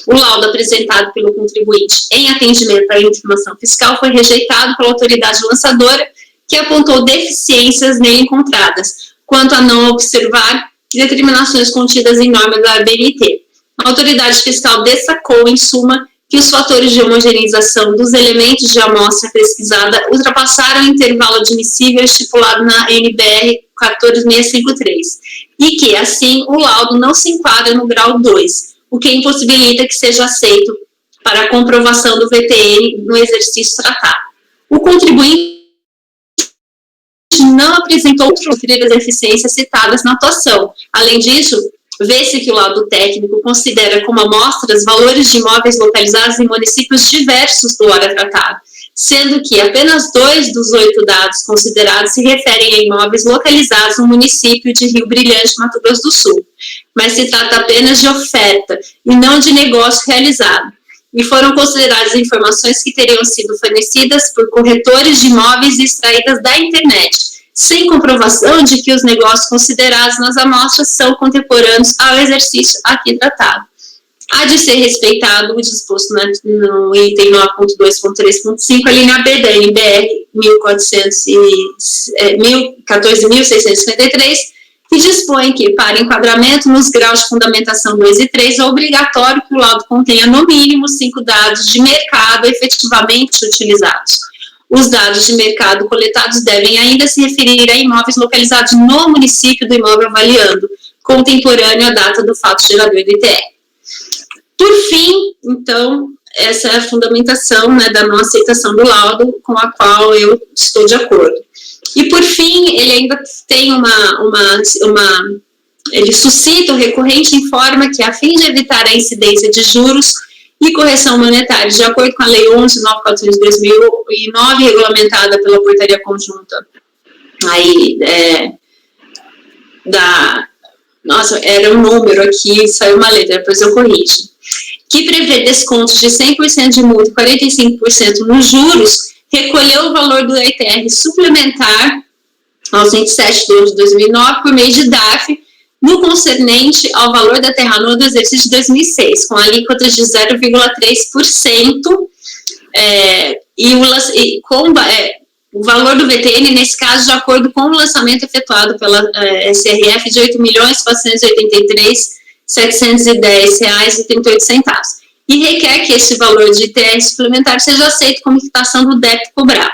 O laudo apresentado pelo contribuinte em atendimento à informação fiscal foi rejeitado pela autoridade lançadora, que apontou deficiências nele encontradas, quanto a não observar determinações contidas em norma da BNT. A autoridade fiscal destacou, em suma, que os fatores de homogeneização dos elementos de amostra pesquisada ultrapassaram o intervalo admissível estipulado na NBR 14653 e que, assim, o laudo não se enquadra no grau 2, o que impossibilita que seja aceito para a comprovação do VTN no exercício tratado. O contribuinte não apresentou as deficiências citadas na atuação. Além disso, vê-se que o laudo técnico considera como amostras valores de imóveis localizados em municípios diversos do ora tratado, sendo que apenas 2 dos 8 dados considerados se referem a imóveis localizados no município de Rio Brilhante, Mato Grosso do Sul, mas se trata apenas de oferta e não de negócio realizado, e foram consideradas informações que teriam sido fornecidas por corretores de imóveis e extraídas da internet, sem comprovação de que os negócios considerados nas amostras são contemporâneos ao exercício aqui tratado. Há de ser respeitado o disposto no item 9.2.3.5, a linha B da NBR 14.653, que dispõe que, para enquadramento nos graus de fundamentação 2 e 3, é obrigatório que o laudo contenha, no mínimo, 5 dados de mercado efetivamente utilizados. Os dados de mercado coletados devem ainda se referir a imóveis localizados no município do imóvel avaliando, contemporâneo à data do fato gerador do ITR. Por fim, então, essa é a fundamentação, né, da não aceitação do laudo, com a qual eu estou de acordo. E, por fim, ele ainda tem ele suscita, o recorrente informa que, a fim de evitar a incidência de juros e correção monetária, de acordo com a Lei 11.942 de 2009, regulamentada pela Portaria Conjunta, aí, nossa, era um número aqui, saiu uma letra, depois eu corrijo, que prevê descontos de 100% de multa e 45% nos juros, recolheu o valor do ITR suplementar aos 27 de 2009 por meio de DARF, no concernente ao valor da terra nua do exercício de 2006, com alíquotas de 0,3%, o valor do VTN, nesse caso, de acordo com o lançamento efetuado pela SRF de R$ 8.483.710,38. e requer que esse valor de ITR suplementar seja aceito como quitação do débito cobrado.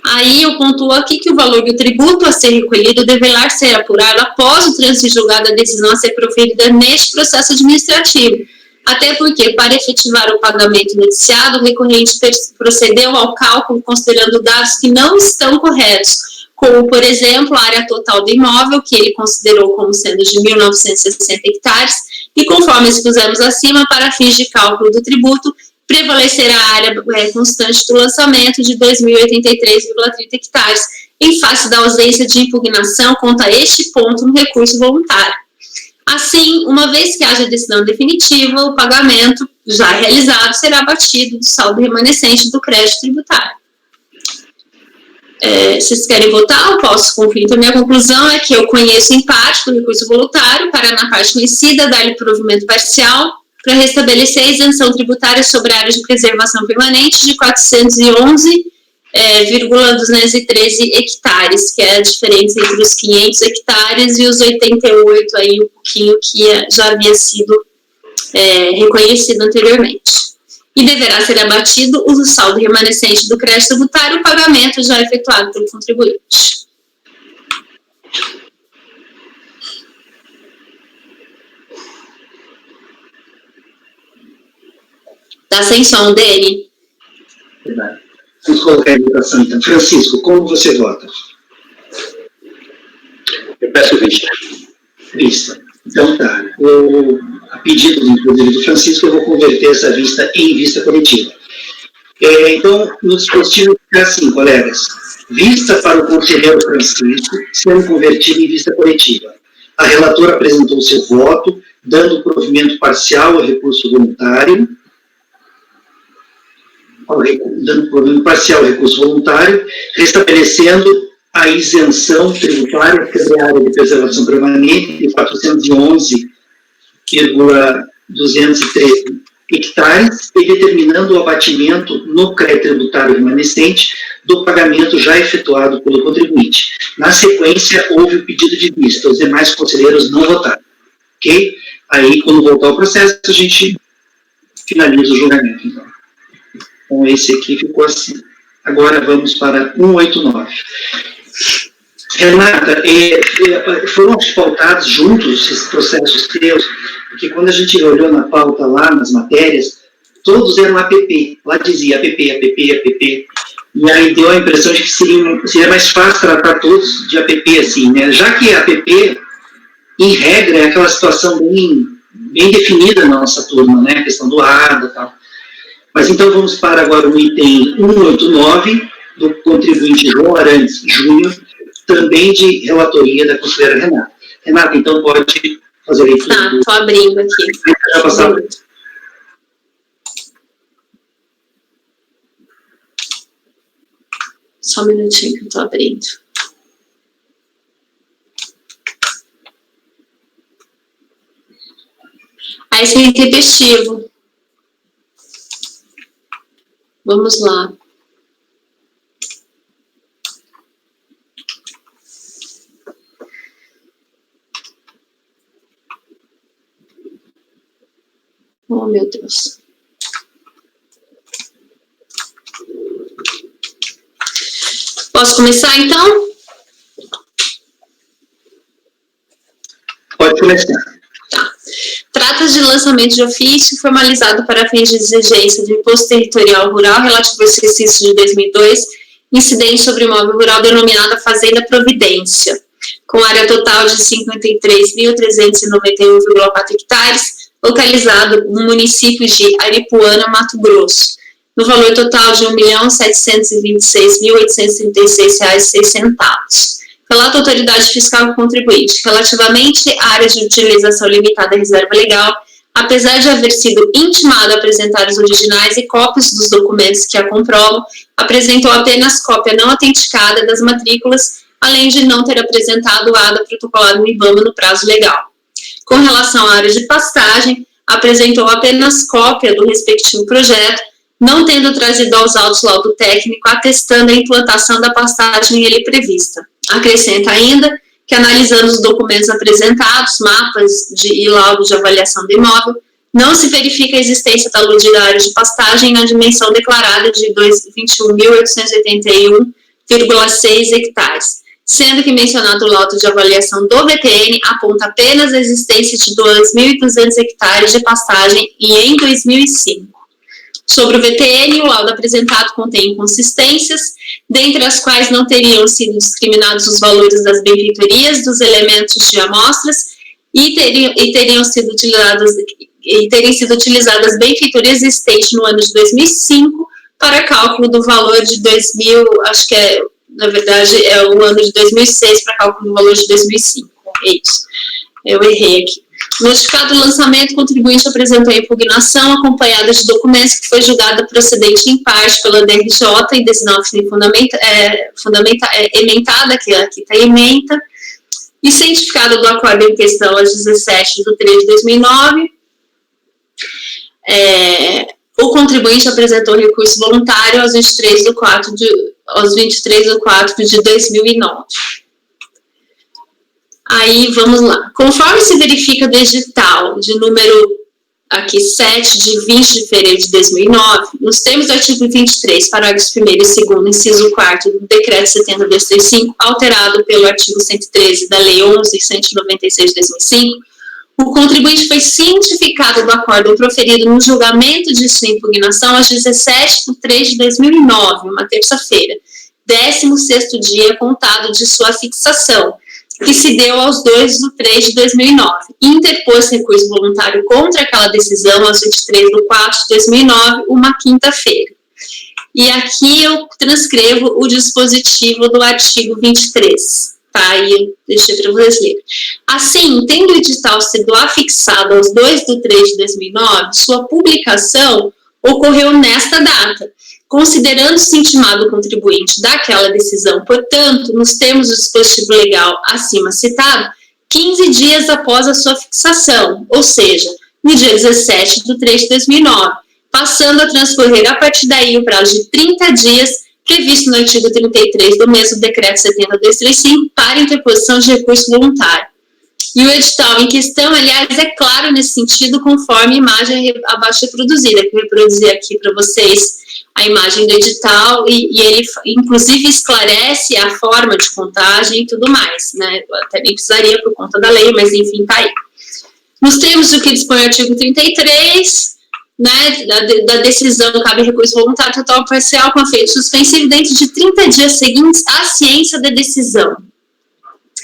Aí eu pontuo aqui que o valor do tributo a ser recolhido deverá ser apurado após o trânsito julgado da decisão a ser proferida neste processo administrativo, até porque, para efetivar o pagamento noticiado, o recorrente procedeu ao cálculo considerando dados que não estão corretos, como, por exemplo, a área total do imóvel, que ele considerou como sendo de 1.960 hectares, e conforme expusemos acima, para fins de cálculo do tributo, prevalecerá a área constante do lançamento de 2.083,30 hectares, em face da ausência de impugnação quanto a este ponto no recurso voluntário. Assim, uma vez que haja decisão definitiva, o pagamento já realizado será abatido do saldo remanescente do crédito tributário. Vocês querem votar? Eu posso concluir. Então, minha conclusão é que eu conheço em parte do recurso voluntário para, na parte conhecida, dar-lhe provimento parcial para restabelecer a isenção tributária sobre a área de preservação permanente de 411,213 hectares, que é a diferença entre os 500 hectares e os 88, aí um pouquinho que já havia sido reconhecido anteriormente. E deverá ser abatido o saldo remanescente do crédito tributário, o pagamento já efetuado pelo contribuinte. Tá sem som, Dani? Verdade. Vamos colocar a votação, então. Francisco, como você vota? Eu peço vista. Vista. Então, tá. A pedido, inclusive, do Francisco, eu vou converter essa vista em vista coletiva. Então, no dispositivo fica assim, colegas. Vista para o conselheiro Francisco, sendo convertido em vista coletiva. A relatora apresentou seu voto, dando provimento parcial ao recurso voluntário, restabelecendo a isenção tributária sobre a área de preservação permanente de 411,213 hectares e determinando o abatimento no crédito tributário remanescente do pagamento já efetuado pelo contribuinte. Na sequência, houve o pedido de vista, os demais conselheiros não votaram. Ok? Aí, quando voltar ao processo, a gente finaliza o julgamento, então. Então, esse aqui ficou assim. Agora vamos para 189. Renata, foram pautados juntos esses processos teus, porque quando a gente olhou na pauta lá, nas matérias, todos eram APP. Lá dizia APP. E aí deu a impressão de que seria mais fácil tratar todos de APP, assim, né? Já que APP, em regra, é aquela situação bem definida na nossa turma, né? A questão do ADA e tal. Mas então vamos para agora o item 189, do contribuinte João Arantes Júnior, também de relatoria da conselheira Renata. Renata, então pode fazer a leitura. Tá, estou abrindo aqui. Já passava. Só um minutinho que eu estou abrindo. Aí esse é intempestivo. Vamos lá. Oh, meu Deus. Posso começar, então? Pode começar. Tá. Trata-se de lançamento de ofício formalizado para fins de exigência de imposto territorial rural relativo ao exercício de 2002, incidente sobre imóvel rural denominada Fazenda Providência, com área total de 53.391,4 hectares, localizado no município de Aripuana, Mato Grosso, no valor total de R$ 1.726.836,06. Relata a autoridade fiscal contribuinte. Relativamente à área de utilização limitada da reserva legal, apesar de haver sido intimado a apresentar os originais e cópias dos documentos que a comprovam, apresentou apenas cópia não autenticada das matrículas, além de não ter apresentado o ADA protocolado no IBAMA no prazo legal. Com relação à área de pastagem, apresentou apenas cópia do respectivo projeto, não tendo trazido aos autos laudo técnico atestando a implantação da pastagem nele prevista. Acrescenta ainda que, analisando os documentos apresentados, mapas e laudo de avaliação do imóvel, não se verifica a existência talud de área de pastagem na dimensão declarada de 21.881,6 hectares, sendo que mencionado o laudo de avaliação do VTN aponta apenas a existência de 2.200 hectares de pastagem e em 2005. Sobre o VTN, o laudo apresentado contém inconsistências, dentre as quais não teriam sido discriminados os valores das benfeitorias dos elementos de amostras e teriam sido utilizadas benfeitorias existentes no ano de 2005 para cálculo do valor de 2000, acho que na verdade, é o ano de 2006 para cálculo do valor de 2005. É isso. Eu errei aqui. Notificado o lançamento, o contribuinte apresentou a impugnação acompanhada de documentos que foi julgada procedente em parte pela DRJ e decisão emendada, que aqui está ementa, e cientificado do acordo em questão às 17/3/2009, o contribuinte apresentou recurso voluntário aos 23/4 de 2009. Aí, vamos lá. Conforme se verifica do edital de número aqui 7, de 20 de fevereiro de 2009, nos termos do artigo 23, parágrafos 1º e 2º, inciso 4º do Decreto 70/235, alterado pelo artigo 113 da Lei 11.196 de 2005, o contribuinte foi cientificado do acordo proferido no julgamento de sua impugnação às 17/3 de 2009, uma terça-feira, 16º dia contado de sua fixação, que se deu aos 2/3 de 2009, e interpôs recurso voluntário contra aquela decisão aos 23/4 de 2009, uma quinta-feira. E aqui eu transcrevo o dispositivo do artigo 23, tá? E eu deixei para vocês lerem. Assim, tendo o edital sido afixado aos 2/3 de 2009, sua publicação ocorreu nesta data, considerando-se intimado o contribuinte daquela decisão, portanto, nos termos do dispositivo legal acima citado, 15 dias após a sua fixação, ou seja, no dia 17/3 de 2009, passando a transcorrer a partir daí o prazo de 30 dias previsto no artigo 33 do mesmo decreto 70/235 para interposição de recurso voluntário. E o edital em questão, aliás, é claro nesse sentido, conforme a imagem abaixo reproduzida, que eu reproduzi aqui para vocês a imagem do edital, e ele, inclusive, esclarece a forma de contagem e tudo mais, né? Eu até nem precisaria por conta da lei, mas, enfim, tá aí. Nos termos do que dispõe o artigo 33, né, da decisão, cabe recurso voluntário total ou parcial com efeito suspensivo dentro de 30 dias seguintes à ciência da decisão.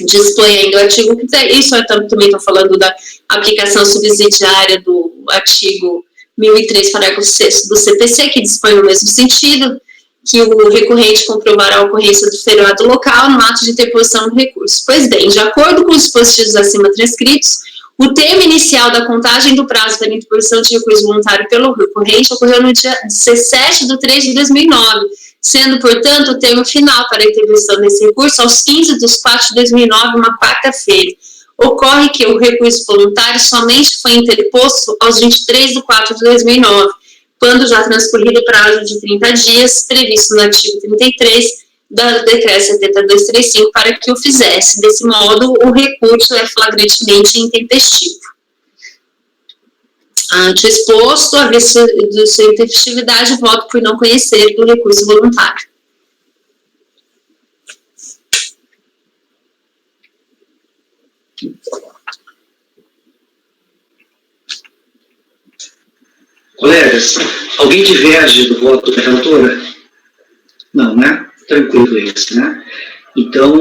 Dispõe ainda o artigo, isso eu também estou falando da aplicação subsidiária do artigo 1003, parágrafo 6º do CPC, que dispõe no mesmo sentido, que o recorrente comprovará a ocorrência do feriado local no ato de interposição do recurso. Pois bem, de acordo com os dispositivos acima transcritos, o termo inicial da contagem do prazo para interposição de recurso voluntário pelo recorrente ocorreu no dia 17/3 de 2009, sendo, portanto, o termo final para a interposição desse recurso aos 15/4 de 2009, uma quarta-feira. Ocorre que o recurso voluntário somente foi interposto aos 23/4 de 2009, quando já transcorrido o prazo de 30 dias, previsto no artigo 33 do Decreto 70/235, para que o fizesse. Desse modo, o recurso é flagrantemente intempestivo. Ante o exposto, a ver sua intempestividade, voto por não conhecer do recurso voluntário. Colegas, alguém diverge do voto da relatora? Não, né? Tranquilo esse, né? Então,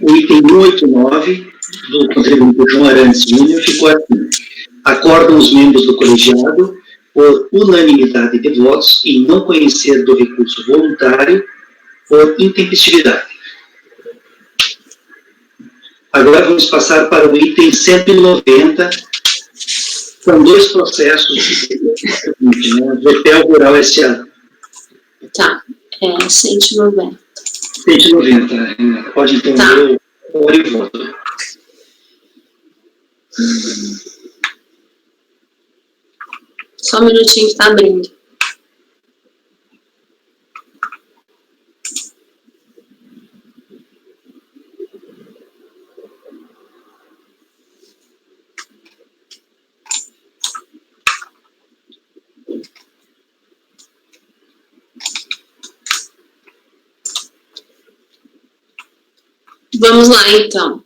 o item 189 do contribuinte João Arantes Júnior ficou assim: acordam os membros do colegiado, por unanimidade de votos, em não conhecer do recurso voluntário por intempestividade. Agora vamos passar para o item 190, são dois processos, né? VPEL Rural S.A. Tá, 190. 190, pode entender tá. O hora e voto. Só um minutinho que está abrindo. Vamos lá, então.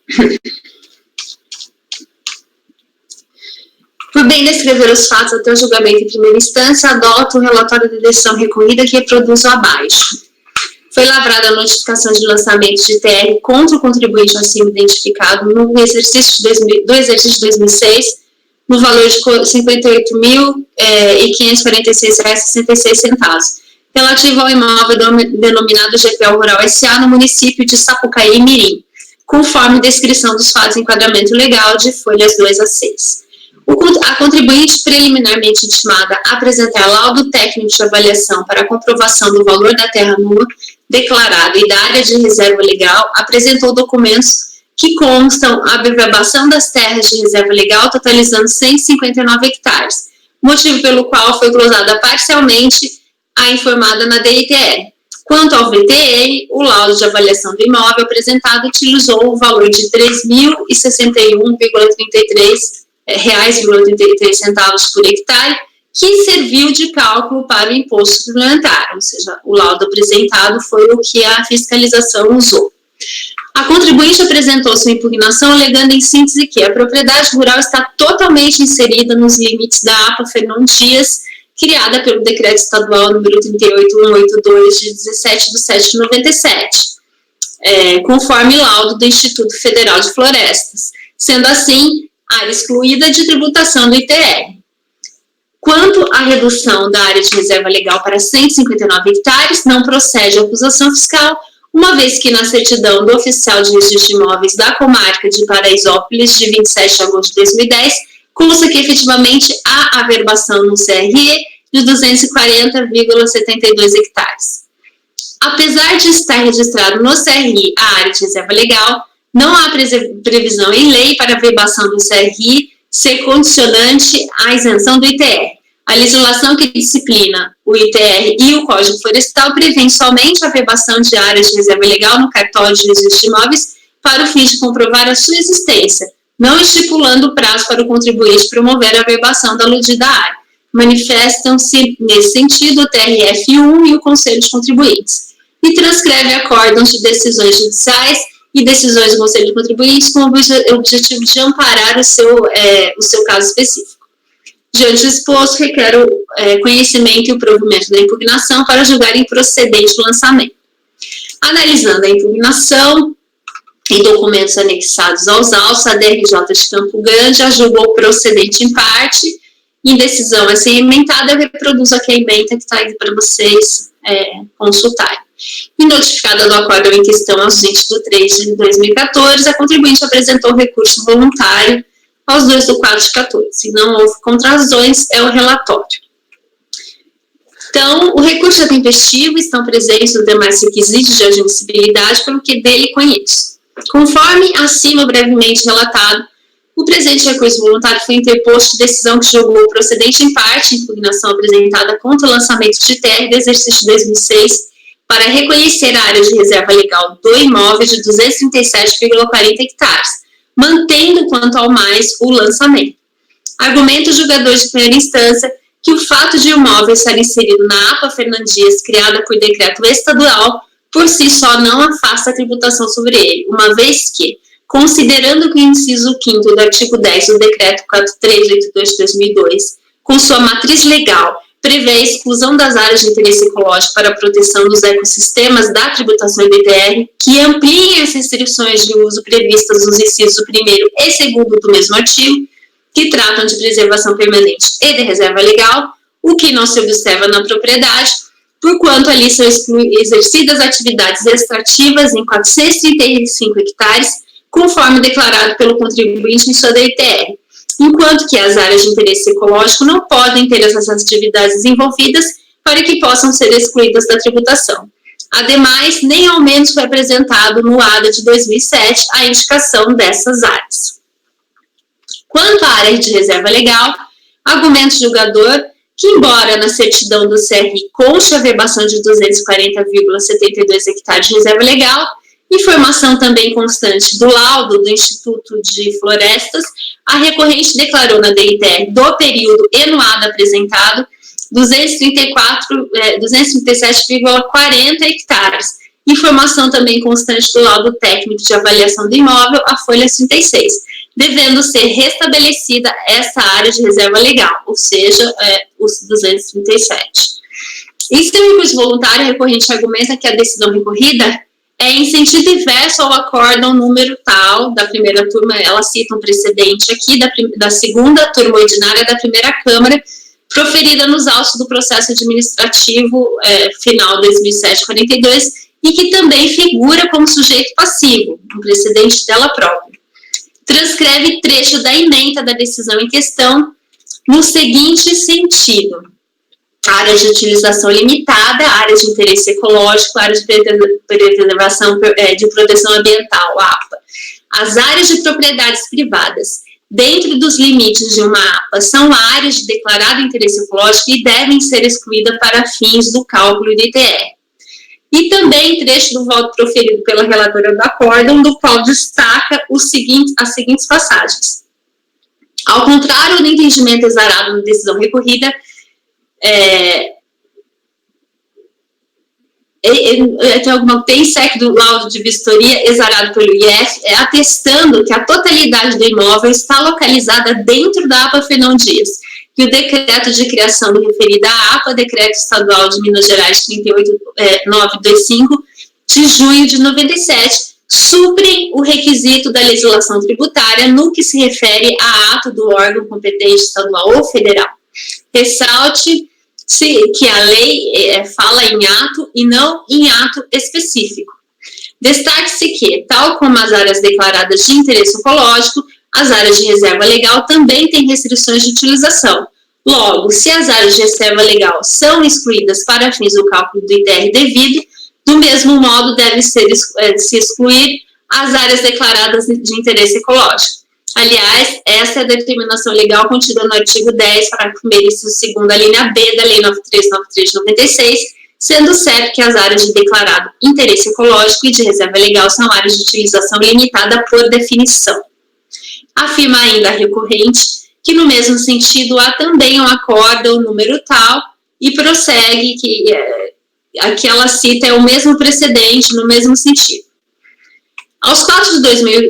Por bem descrever os fatos até o julgamento em primeira instância, adoto o relatório de decisão recorrida que reproduzo abaixo. Foi lavrada a notificação de lançamento de TR contra o contribuinte acima identificado no exercício do exercício de 2006, no valor de R$ 58.546,66, relativo ao imóvel denominado GPL Rural S.A. no município de Sapucaí, Mirim, conforme descrição dos fatos de enquadramento legal de folhas 2 a 6. A contribuinte preliminarmente intimada a apresentar laudo técnico de avaliação para a comprovação do valor da terra nua declarada e da área de reserva legal apresentou documentos que constam a averbação das terras de reserva legal totalizando 159 hectares, motivo pelo qual foi glosada parcialmente a informada na DITR. Quanto ao VTR, o laudo de avaliação do imóvel apresentado utilizou o valor de R$ 3.061,33 por hectare, que serviu de cálculo para o imposto suplementar, ou seja, o laudo apresentado foi o que a fiscalização usou. A contribuinte apresentou sua impugnação alegando em síntese que a propriedade rural está totalmente inserida nos limites da APA Fernão Dias, criada pelo Decreto Estadual número 38182 de 17/7/97, conforme laudo do Instituto Federal de Florestas, sendo assim área excluída de tributação do ITR. Quanto à redução da área de reserva legal para 159 hectares, não procede a acusação fiscal, uma vez que na certidão do oficial de registro de imóveis da comarca de Paraisópolis, de 27 de agosto de 2010, consta que efetivamente há averbação no CRE de 240,72 hectares. Apesar de estar registrado no CRI a área de reserva legal, não há previsão em lei para a averbação do CRI ser condicionante à isenção do ITR. A legislação que disciplina o ITR e o Código Florestal prevê somente a averbação de áreas de reserva legal no cartório de registro de imóveis para o fim de comprovar a sua existência, não estipulando prazo para o contribuinte promover a averbação da aludida área. Manifestam-se, nesse sentido, o TRF1 e o Conselho de Contribuintes, e transcreve acórdãos de decisões judiciais e decisões do Conselho de Contribuintes com o objetivo de amparar o seu caso específico. Diante do exposto, requer o conhecimento e o provimento da impugnação para julgar improcedente o lançamento. Analisando a impugnação e documentos anexados aos autos, a DRJ de Campo Grande a julgou procedente em parte. Em decisão a ser emendada, eu reproduzo aqui a emenda que está aí para vocês consultarem. E notificada do acórdão em questão aos 20/3 de 2014, a contribuinte apresentou recurso voluntário aos 2/4 de 14. Se não houve contrazões, é o relatório. Então, o recurso é tempestivo, estão presentes os demais requisitos de admissibilidade, pelo que dele conheço. Conforme acima brevemente relatado, o presente recurso voluntário foi interposto decisão que julgou o procedente em parte, impugnação apresentada contra o lançamento de TR do exercício de 2006, para reconhecer a área de reserva legal do imóvel de 237,40 hectares, mantendo quanto ao mais o lançamento. Argumento o julgador de primeira instância que o fato de o imóvel estar inserido na APA Fernão Dias, criada por decreto estadual, por si só não afasta a tributação sobre ele, uma vez que, considerando que o inciso 5º do artigo 10 do decreto 4382 de 2002, com sua matriz legal, prevê a exclusão das áreas de interesse ecológico para a proteção dos ecossistemas da tributação IBTR, que ampliem as restrições de uso previstas nos incisos 1º e 2º do mesmo artigo, que tratam de preservação permanente e de reserva legal, o que não se observa na propriedade, porquanto ali são exercidas atividades extrativas em 435 hectares, conforme declarado pelo contribuinte em sua DITR, enquanto que as áreas de interesse ecológico não podem ter essas atividades desenvolvidas para que possam ser excluídas da tributação. Ademais, nem ao menos foi apresentado no ADA de 2007 a indicação dessas áreas. Quanto à área de reserva legal, argumento julgador que, embora na certidão do CRI conste a averbação de 240,72 hectares de reserva legal, informação também constante do laudo do Instituto de Florestas, a recorrente declarou na DITR do período e no ADA apresentado 237,40 hectares, informação também constante do laudo técnico de avaliação do imóvel, a folha 36, devendo ser restabelecida essa área de reserva legal, ou seja, os 237. Em seu recurso voluntário, a recorrente argumenta que a decisão recorrida é em sentido inverso ao acórdão número tal da primeira turma, ela cita um precedente aqui da segunda turma ordinária da primeira Câmara, proferida nos autos do processo administrativo final 2007-42, e que também figura como sujeito passivo, um precedente dela própria. Transcreve trecho da ementa da decisão em questão no seguinte sentido: área de utilização limitada, área de interesse ecológico, área de preservação de proteção ambiental, APA. As áreas de propriedades privadas, dentro dos limites de uma APA, são áreas de declarado interesse ecológico e devem ser excluídas para fins do cálculo do ITR. E também trecho do voto proferido pela relatora do acórdão, do qual destaca as seguintes passagens. Ao contrário do entendimento exarado na decisão recorrida, tem SEC do laudo de vistoria exarado pelo IF, atestando que a totalidade do imóvel está localizada dentro da APA Fernão Dias, que o decreto de criação referida à APA, decreto estadual de Minas Gerais 38925, de junho de 97, suprem o requisito da legislação tributária no que se refere a ato do órgão competente estadual ou federal. Ressalte que a lei fala em ato e não em ato específico. Destaque-se que, tal como as áreas declaradas de interesse ecológico, as áreas de reserva legal também têm restrições de utilização. Logo, se as áreas de reserva legal são excluídas para fins do cálculo do ITR devido, do mesmo modo devem se excluir as áreas declaradas de interesse ecológico. Aliás, essa é a determinação legal contida no artigo 10, parágrafo 1º, inciso 2º, linha B da Lei 9393 de 96, sendo certo que as áreas de declarado interesse ecológico e de reserva legal são áreas de utilização limitada por definição. Afirma ainda a recorrente que, no mesmo sentido, há também um acórdão número tal e prossegue que aqui ela cita o mesmo precedente no mesmo sentido. Aos 4 de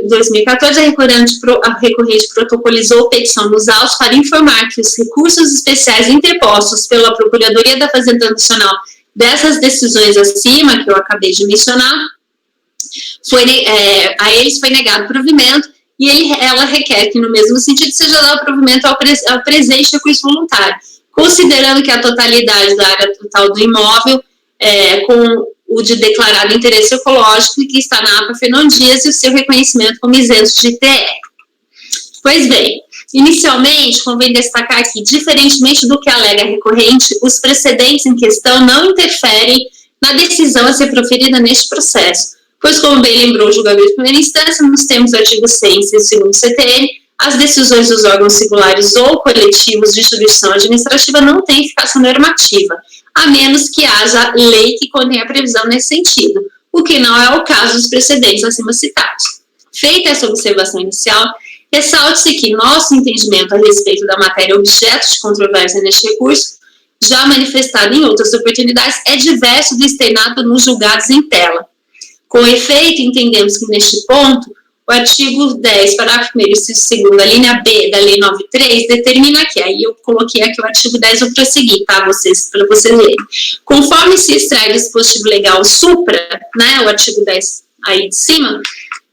2014, a recorrente protocolizou petição nos autos para informar que os recursos especiais interpostos pela Procuradoria da Fazenda Nacional dessas decisões acima, que eu acabei de mencionar, a eles foi negado provimento e ela requer que, no mesmo sentido, seja dado provimento ao presente recurso voluntário, considerando que a totalidade da área total do imóvel com o de declarado interesse ecológico e que está na APA Fernão Dias e o seu reconhecimento como isento de ITR. Pois bem, inicialmente, convém destacar que, diferentemente do que alega a recorrente, os precedentes em questão não interferem na decisão a ser proferida neste processo, pois, como bem lembrou o julgamento de primeira instância, nos termos do artigo 100, inciso 2º CTN, as decisões dos órgãos singulares ou coletivos de jurisdição administrativa não têm eficácia normativa, a menos que haja lei que contenha previsão nesse sentido, o que não é o caso dos precedentes acima citados. Feita essa observação inicial, ressalte-se que nosso entendimento a respeito da matéria objeto de controvérsia neste recurso, já manifestado em outras oportunidades, é diverso do externado nos julgados em tela. Com efeito, entendemos que neste ponto, o artigo 10, parágrafo 1º, inciso 2º, linha B da Lei 93, determina que, aí eu coloquei aqui o artigo 10, vou prosseguir, tá, para vocês lerem. Conforme se extrai do dispositivo legal supra, né, o artigo 10 aí de cima,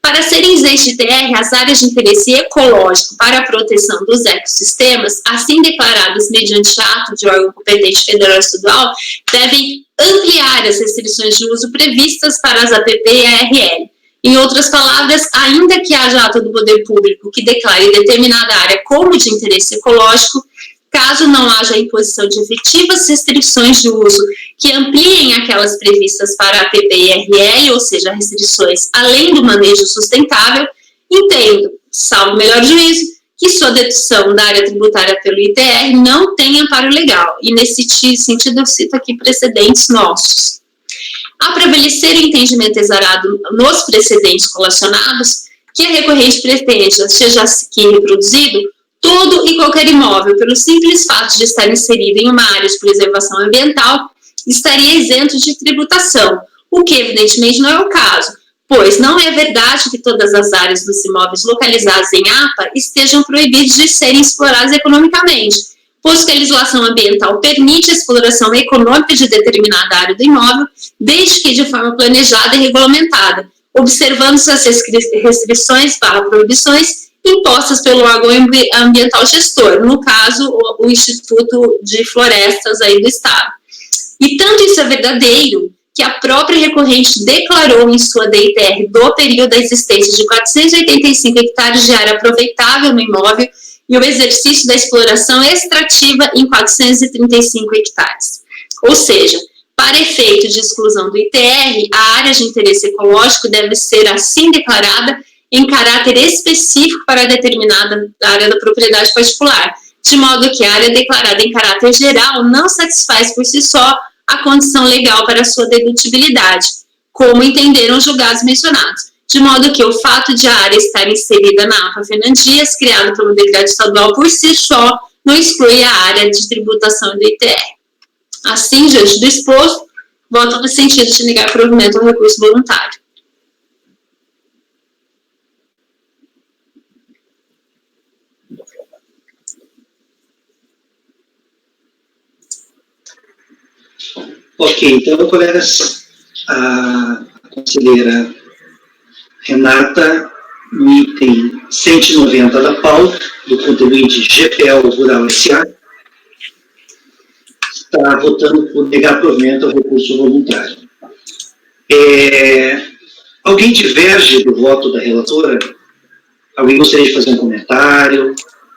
para serem isentas de ITR, as áreas de interesse ecológico para a proteção dos ecossistemas, assim declaradas mediante ato de órgão competente federal ou estadual, devem ampliar as restrições de uso previstas para as APP e ARL. Em outras palavras, ainda que haja ato do poder público que declare determinada área como de interesse ecológico, caso não haja imposição de efetivas restrições de uso que ampliem aquelas previstas para a APP e ARL, ou seja, restrições além do manejo sustentável, entendo, salvo melhor juízo, que sua dedução da área tributária pelo ITR não tem amparo legal, e nesse sentido eu cito aqui precedentes nossos. A prevalecer o entendimento exarado nos precedentes colacionados, que a recorrente pretende seja aqui reproduzido, todo e qualquer imóvel, pelo simples fato de estar inserido em uma área de preservação ambiental, estaria isento de tributação, o que evidentemente não é o caso, pois não é verdade que todas as áreas dos imóveis localizados em APA estejam proibidas de serem exploradas economicamente, pois que a legislação ambiental permite a exploração econômica de determinada área do imóvel, desde que de forma planejada e regulamentada, observando-se as restrições/proibições impostas pelo órgão ambiental gestor, no caso, o Instituto de Florestas aí do Estado. E tanto isso é verdadeiro, que a própria recorrente declarou em sua DITR do período da existência de 485 hectares de área aproveitável no imóvel e o exercício da exploração extrativa em 435 hectares. Ou seja, para efeito de exclusão do ITR, a área de interesse ecológico deve ser assim declarada em caráter específico para determinada área da propriedade particular, de modo que a área declarada em caráter geral não satisfaz por si só a condição legal para a sua dedutibilidade, como entenderam os julgados mencionados, de modo que o fato de a área estar inserida na APA Fernando Dias, criado pelo decreto estadual por si só, não exclui a área de tributação do ITR. Assim, diante do exposto, voto no sentido de negar provimento ao recurso voluntário. Ok, então, colegas, a conselheira Renata, no item 190 da pauta, do contribuinte GPL Rural S.A., está votando por negar provimento ao recurso voluntário. Alguém diverge do voto da relatora? Alguém gostaria de fazer um comentário,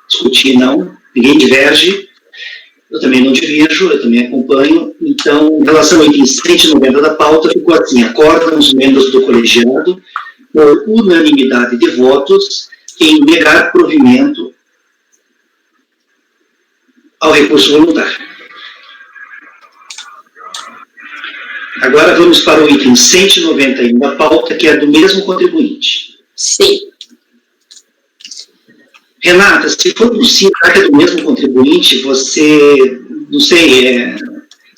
discutir? Não? Ninguém diverge? Eu também não divirjo, eu também acompanho. Então, em relação ao item 190 da pauta, ficou assim: acordam os membros do colegiado, por unanimidade de votos, em negar provimento ao recurso voluntário. Agora vamos para o item 191 da pauta, que é do mesmo contribuinte. Sim. Renata, se for possível, já que é do mesmo contribuinte, você, não sei,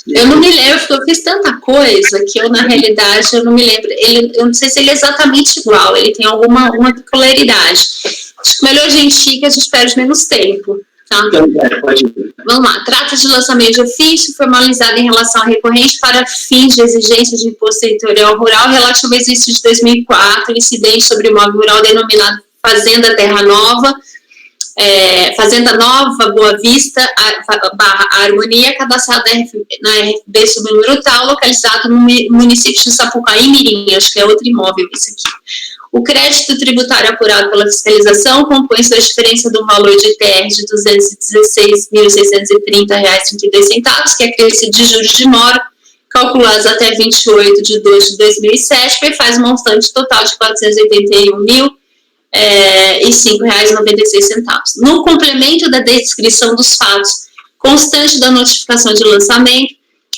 Eu não me lembro, eu fiz tanta coisa que eu, na realidade, eu não me lembro. Eu não sei se ele é exatamente igual, ele tem alguma peculiaridade. Acho que melhor a gente ir, que a gente perde menos tempo. Tá? Então, pode ir. Vamos lá. Trata de lançamento de ofício formalizado em relação à recorrente para fins de exigência de imposto territorial rural relativo ao exercício de 2004, incidente sobre imóvel rural denominado Fazenda Terra Nova, Fazenda Nova, Boa Vista, / Harmonia, cadastrada na RFB sob o número tal, localizado no município de Sapucaí, Mirim. Acho que é outro imóvel esse aqui. O crédito tributário apurado pela fiscalização compõe-se da diferença do valor de ITR de R$ 216.630,32, que é acrescido de juros de mora, calculados até 28 de 2 de 2007, que faz um montante total de R$ 481.005,96. No complemento da descrição dos fatos constante da notificação de lançamento,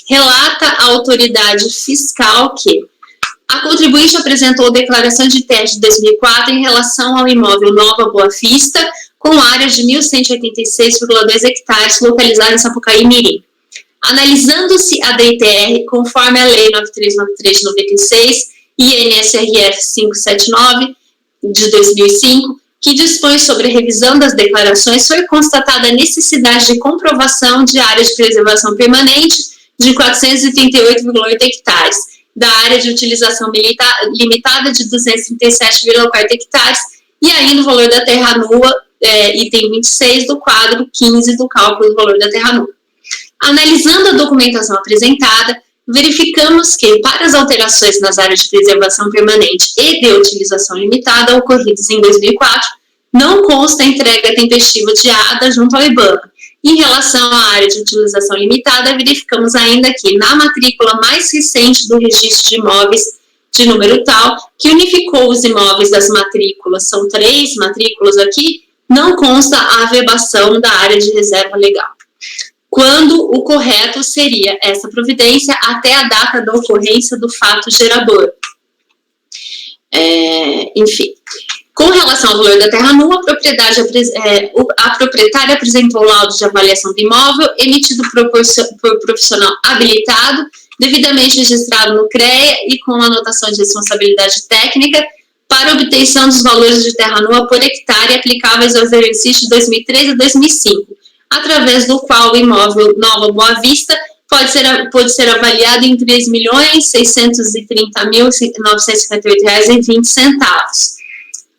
relata a autoridade fiscal que a contribuinte apresentou declaração de ITR de 2004 em relação ao imóvel Nova Boa Vista, com área de 1.186,2 hectares, localizada em Sapucaí, Mirim. Analisando-se a DITR, conforme a Lei 9393 de 96 e NSRF 579 de 2005, que dispõe sobre a revisão das declarações, foi constatada a necessidade de comprovação de área de preservação permanente de 438,8 hectares, da área de utilização limitada de 237,4 hectares, e ainda o valor da terra nua, item 26 do quadro 15 do cálculo do valor da terra nua. Analisando a documentação apresentada, verificamos que, para as alterações nas áreas de preservação permanente e de utilização limitada ocorridas em 2004, não consta a entrega tempestiva de ADA junto ao IBAMA. Em relação à área de utilização limitada, verificamos ainda que, na matrícula mais recente do registro de imóveis de número tal, que unificou os imóveis das matrículas, são 3 matrículas aqui, não consta a averbação da área de reserva legal, quando o correto seria essa providência até a data da ocorrência do fato gerador. Enfim, com relação ao valor da terra nua, a proprietária apresentou o laudo de avaliação do imóvel, emitido por profissional habilitado, devidamente registrado no CREA e com anotação de responsabilidade técnica, para obtenção dos valores de terra nua por hectare aplicáveis ao exercício de 2003 e 2005, através do qual o imóvel Nova Boa Vista pode ser avaliado em R$ 3.630.958,20,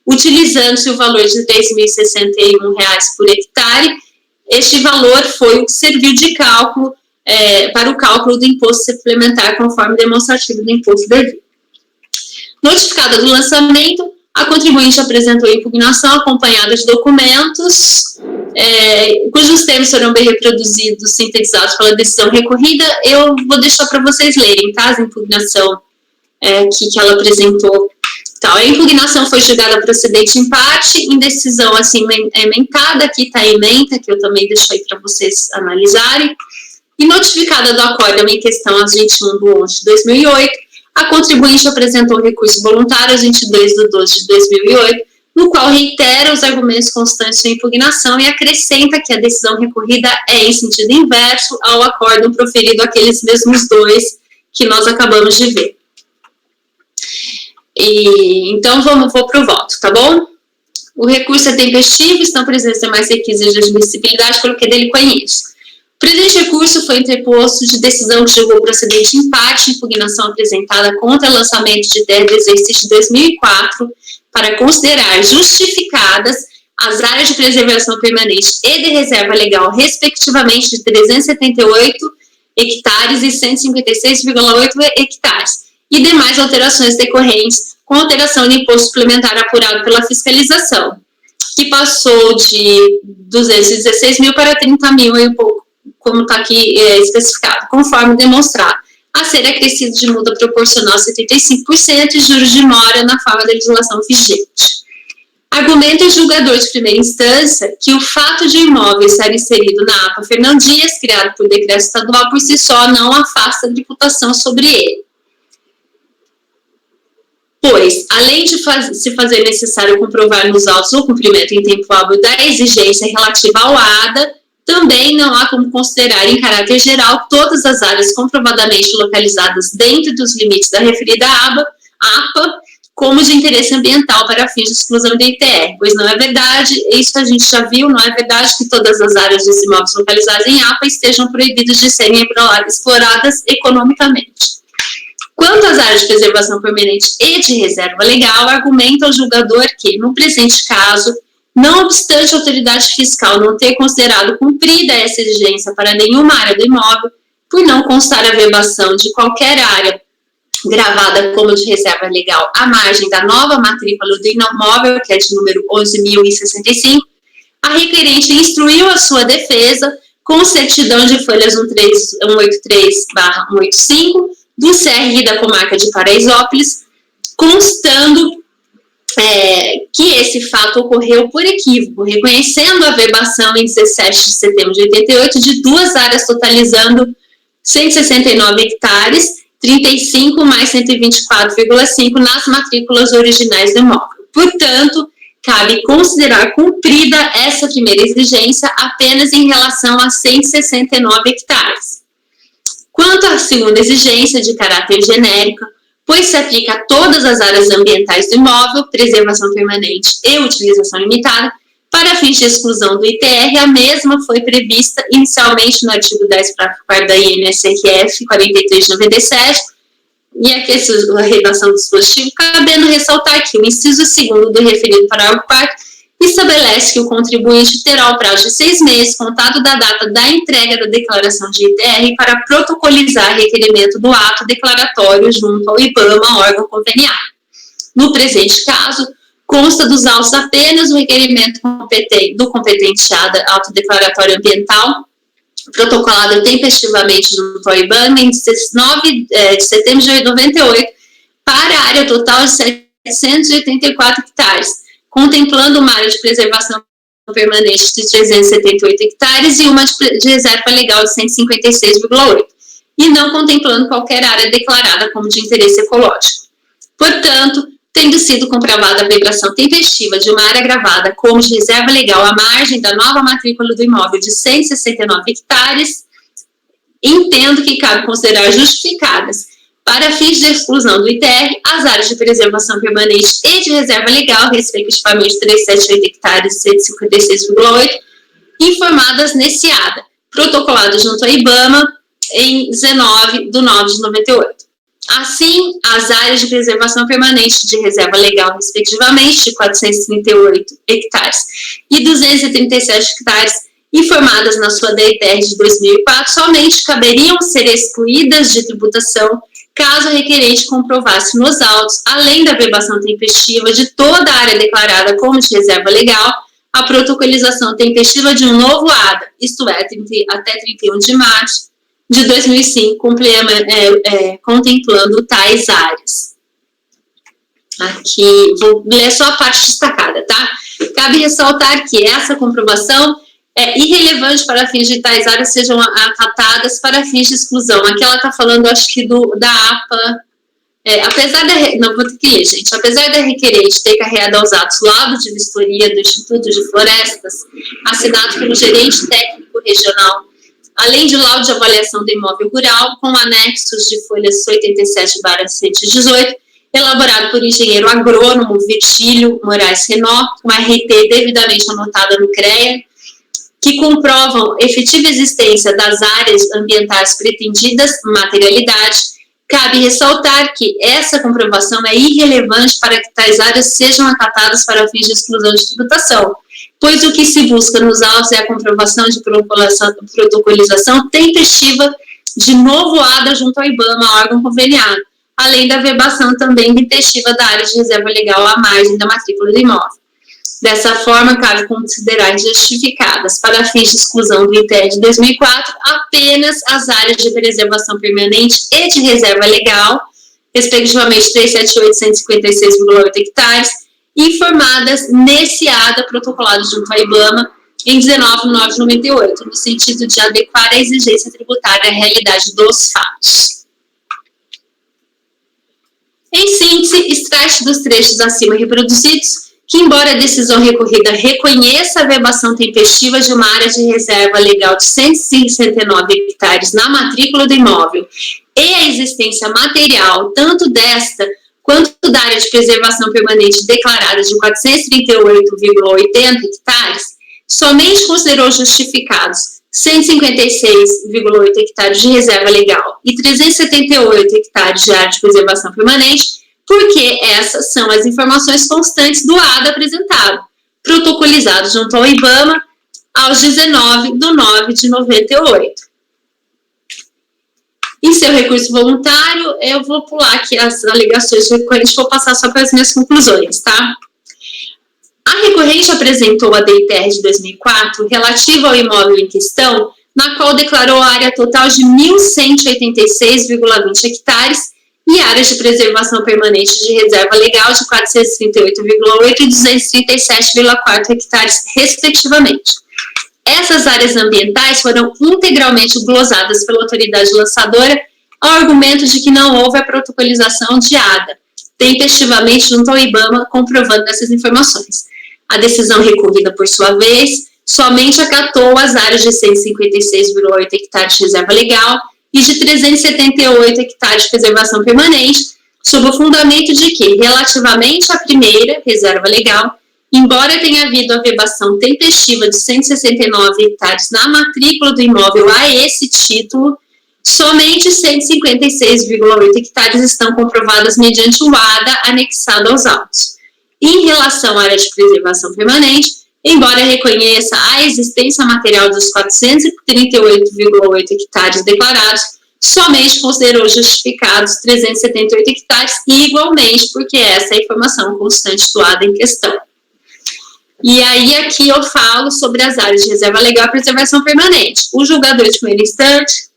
utilizando-se o valor de R$ 3.061 por hectare. Este valor foi o que serviu de cálculo para o cálculo do imposto suplementar, conforme demonstrativo do imposto devido. Notificada do lançamento, a contribuinte apresentou a impugnação acompanhada de documentos, cujos termos serão bem reproduzidos, sintetizados pela decisão recorrida. Eu vou deixar para vocês lerem, tá? A impugnação que ela apresentou. Então, a impugnação foi julgada procedente em parte, em decisão assim emendada, aqui está a ementa, que eu também deixo aí para vocês analisarem, e notificada do acórdão em questão às 21 de 11 de 2008, a contribuinte apresentou recurso voluntário às 22 de 12 de 2008, no qual reitera os argumentos constantes da impugnação e acrescenta que a decisão recorrida é em sentido inverso ao acórdão proferido aqueles mesmos dois que nós acabamos de ver. Então, vou para o voto, tá bom? O recurso é tempestivo, estão presentes demais requisitos de admissibilidade, pelo que dele conheço. O presente recurso foi interposto de decisão que julgou procedente em parte, impugnação apresentada contra o lançamento de terra do exercício de 2004, para considerar justificadas as áreas de preservação permanente e de reserva legal, respectivamente, de 378 hectares e 156,8 hectares, e demais alterações decorrentes com alteração de imposto suplementar apurado pela fiscalização, que passou de 216 mil para 30 mil e um pouco, como está aqui especificado, conforme demonstrado, a ser acrescido de multa proporcional a 75% e juros de mora na forma da legislação vigente. Argumenta o julgador de primeira instância que o fato de o imóvel estar inserido na APA Fernão Dias, criado por decreto estadual, por si só não afasta a tributação sobre ele. Pois, além de se fazer necessário comprovar nos autos o cumprimento em tempo hábil da exigência relativa ao ADA, também não há como considerar em caráter geral todas as áreas comprovadamente localizadas dentro dos limites da referida APA como de interesse ambiental para fins de exclusão da ITR, pois não é verdade, isso a gente já viu, não é verdade que todas as áreas dos imóveis localizadas em APA estejam proibidas de serem exploradas economicamente. Quanto às áreas de preservação permanente e de reserva legal, argumenta o julgador que, no presente caso, não obstante a autoridade fiscal não ter considerado cumprida essa exigência para nenhuma área do imóvel, por não constar a verbação de qualquer área gravada como de reserva legal à margem da nova matrícula do imóvel, que é de número 11.065, a requerente instruiu a sua defesa com certidão de folhas 183/185 do CRI da comarca de Paraisópolis, constando que esse fato ocorreu por equívoco, reconhecendo a verbação em 17 de setembro de 88 de duas áreas totalizando 169 hectares, 35 mais 124,5 nas matrículas originais do imóvel. Portanto, cabe considerar cumprida essa primeira exigência apenas em relação a 169 hectares. Quanto à segunda exigência, de caráter genérico, pois se aplica a todas as áreas ambientais do imóvel, preservação permanente e utilização limitada, para fins de exclusão do ITR, a mesma foi prevista inicialmente no artigo 10 parágrafo da INSRF 43/97, e aqui a redação do dispositivo, cabendo ressaltar que o inciso 2º do referido parágrafo 4º estabelece que o contribuinte terá o prazo de 6 meses, contado da data da entrega da declaração de ITR, para protocolizar requerimento do ato declaratório junto ao IBAMA, órgão conveniado. No presente caso, consta dos autos apenas o requerimento do competente ato declaratório ambiental, protocolado tempestivamente junto ao IBAMA em 19 de setembro de 98, para a área total de 784 hectares, contemplando uma área de preservação permanente de 378 hectares e uma de reserva legal de 156,8, e não contemplando qualquer área declarada como de interesse ecológico. Portanto, tendo sido comprovada a verbação tempestiva de uma área gravada como de reserva legal à margem da nova matrícula do imóvel de 169 hectares, entendo que cabe considerar justificadas para fins de exclusão do ITR as áreas de preservação permanente e de reserva legal, respectivamente 378 hectares e 156,8, informadas nesse ADA, protocolado junto à IBAMA em 19/9/98. Assim, as áreas de preservação permanente de reserva legal, respectivamente, de 438 hectares e 237 hectares, informadas na sua DITR de 2004, somente caberiam ser excluídas de tributação caso o requerente comprovasse nos autos, além da verbação tempestiva de toda a área declarada como de reserva legal, a protocolização tempestiva de um novo ADA, isto é, até 31 de março de 2005, contemplando tais áreas. Aqui, vou ler só a parte destacada, tá? Cabe ressaltar que essa comprovação é irrelevante para fins de tais áreas sejam acatadas para fins de exclusão. Aqui ela está falando, acho que da APA, não, vou ter que ler, gente. Apesar da requerente ter carregado aos atos laudo de vistoria do Instituto de Florestas, assinado pelo gerente técnico regional, além de laudo de avaliação do imóvel rural, com anexos de folhas 87/118, elaborado por engenheiro agrônomo Virgílio Moraes Renó, com RT devidamente anotada no CREA, que comprovam efetiva existência das áreas ambientais pretendidas, materialidade, cabe ressaltar que essa comprovação é irrelevante para que tais áreas sejam acatadas para fins de exclusão de tributação, pois o que se busca nos autos é a comprovação de protocolização tempestiva de novo ADA junto ao IBAMA, órgão conveniado, além da verbação também tempestiva da área de reserva legal à margem da matrícula do imóvel. Dessa forma, cabe considerar justificadas para fins de exclusão do ITR de 2004 apenas as áreas de preservação permanente e de reserva legal, respectivamente 378 e 156,8 hectares, informadas nesse ADA protocolado junto à IBAMA em 19/9/98, no sentido de adequar a exigência tributária à realidade dos fatos. Em síntese, extrai-se dos trechos acima reproduzidos que, embora a decisão recorrida reconheça a verbação tempestiva de uma área de reserva legal de 169 hectares na matrícula do imóvel e a existência material tanto desta quanto da área de preservação permanente declarada de 438,80 hectares, somente considerou justificados 156,8 hectares de reserva legal e 378 hectares de área de preservação permanente, porque essas são as informações constantes do ADA apresentado, protocolizado junto ao IBAMA aos 19/9/98. Em seu recurso voluntário, eu vou pular aqui as alegações do recorrente, vou passar só para as minhas conclusões, tá? A recorrente apresentou a DITR de 2004 relativa ao imóvel em questão, na qual declarou a área total de 1.186,20 hectares e áreas de preservação permanente de reserva legal de 438,8 e 237,4 hectares, respectivamente. Essas áreas ambientais foram integralmente glosadas pela autoridade lançadora ao argumento de que não houve a protocolização de ADA, tempestivamente junto ao IBAMA, comprovando essas informações. A decisão recorrida, por sua vez, somente acatou as áreas de 156,8 hectares de reserva legal e de 378 hectares de preservação permanente, sob o fundamento de que, relativamente à primeira, reserva legal, embora tenha havido a verbação tempestiva de 169 hectares na matrícula do imóvel a esse título, somente 156,8 hectares estão comprovadas mediante o ADA anexado aos autos. Em relação à área de preservação permanente, embora reconheça a existência material dos 438,8 hectares declarados, somente considerou justificados 378 hectares e igualmente porque essa é a informação constante do ADA em questão. E aí aqui eu falo sobre as áreas de reserva legal e preservação permanente. O julgador de primeira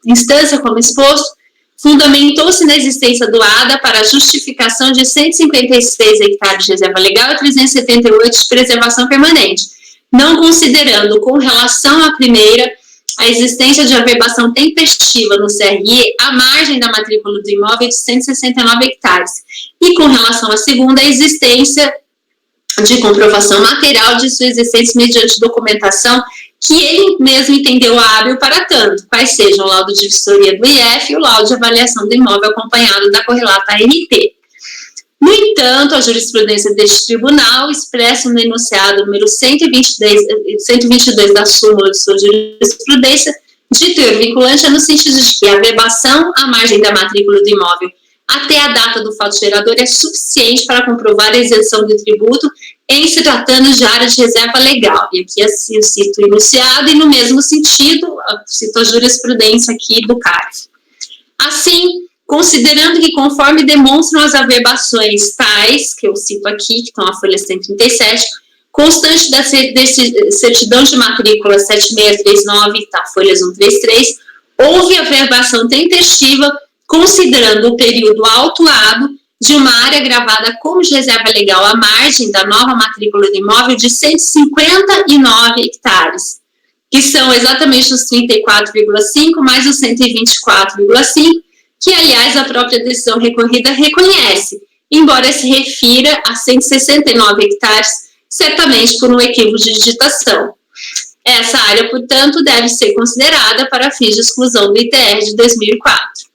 instância, como exposto, fundamentou-se na existência do ADA para a justificação de 156 hectares de reserva legal e 378 de preservação permanente, não considerando, com relação à primeira, a existência de averbação tempestiva no CRE à margem da matrícula do imóvel de 169 hectares, e com relação à segunda, a existência de comprovação material de sua existência mediante documentação que ele mesmo entendeu hábil para tanto, quais sejam o laudo de vistoria do IF e o laudo de avaliação do imóvel acompanhado da correlata ANT. No entanto, a jurisprudência deste tribunal expressa no enunciado número 122 da súmula de sua jurisprudência, de teor vinculante, é no sentido de que a verbação à margem da matrícula do imóvel até a data do fato gerador é suficiente para comprovar a isenção do tributo em se tratando de área de reserva legal. E aqui eu cito o enunciado e no mesmo sentido, cito a jurisprudência aqui do CARF. Assim, considerando que conforme demonstram as averbações tais, que eu cito aqui, que estão na folha 137, constante da certidão de matrícula 7639, tá, folhas 133, houve averbação tempestiva, considerando o período autuado de uma área gravada como de reserva legal à margem da nova matrícula do imóvel de 159 hectares, que são exatamente os 34,5 mais os 124,5, que, aliás, a própria decisão recorrida reconhece, embora se refira a 169 hectares, certamente por um equívoco de digitação. Essa área, portanto, deve ser considerada para fins de exclusão do ITR de 2004.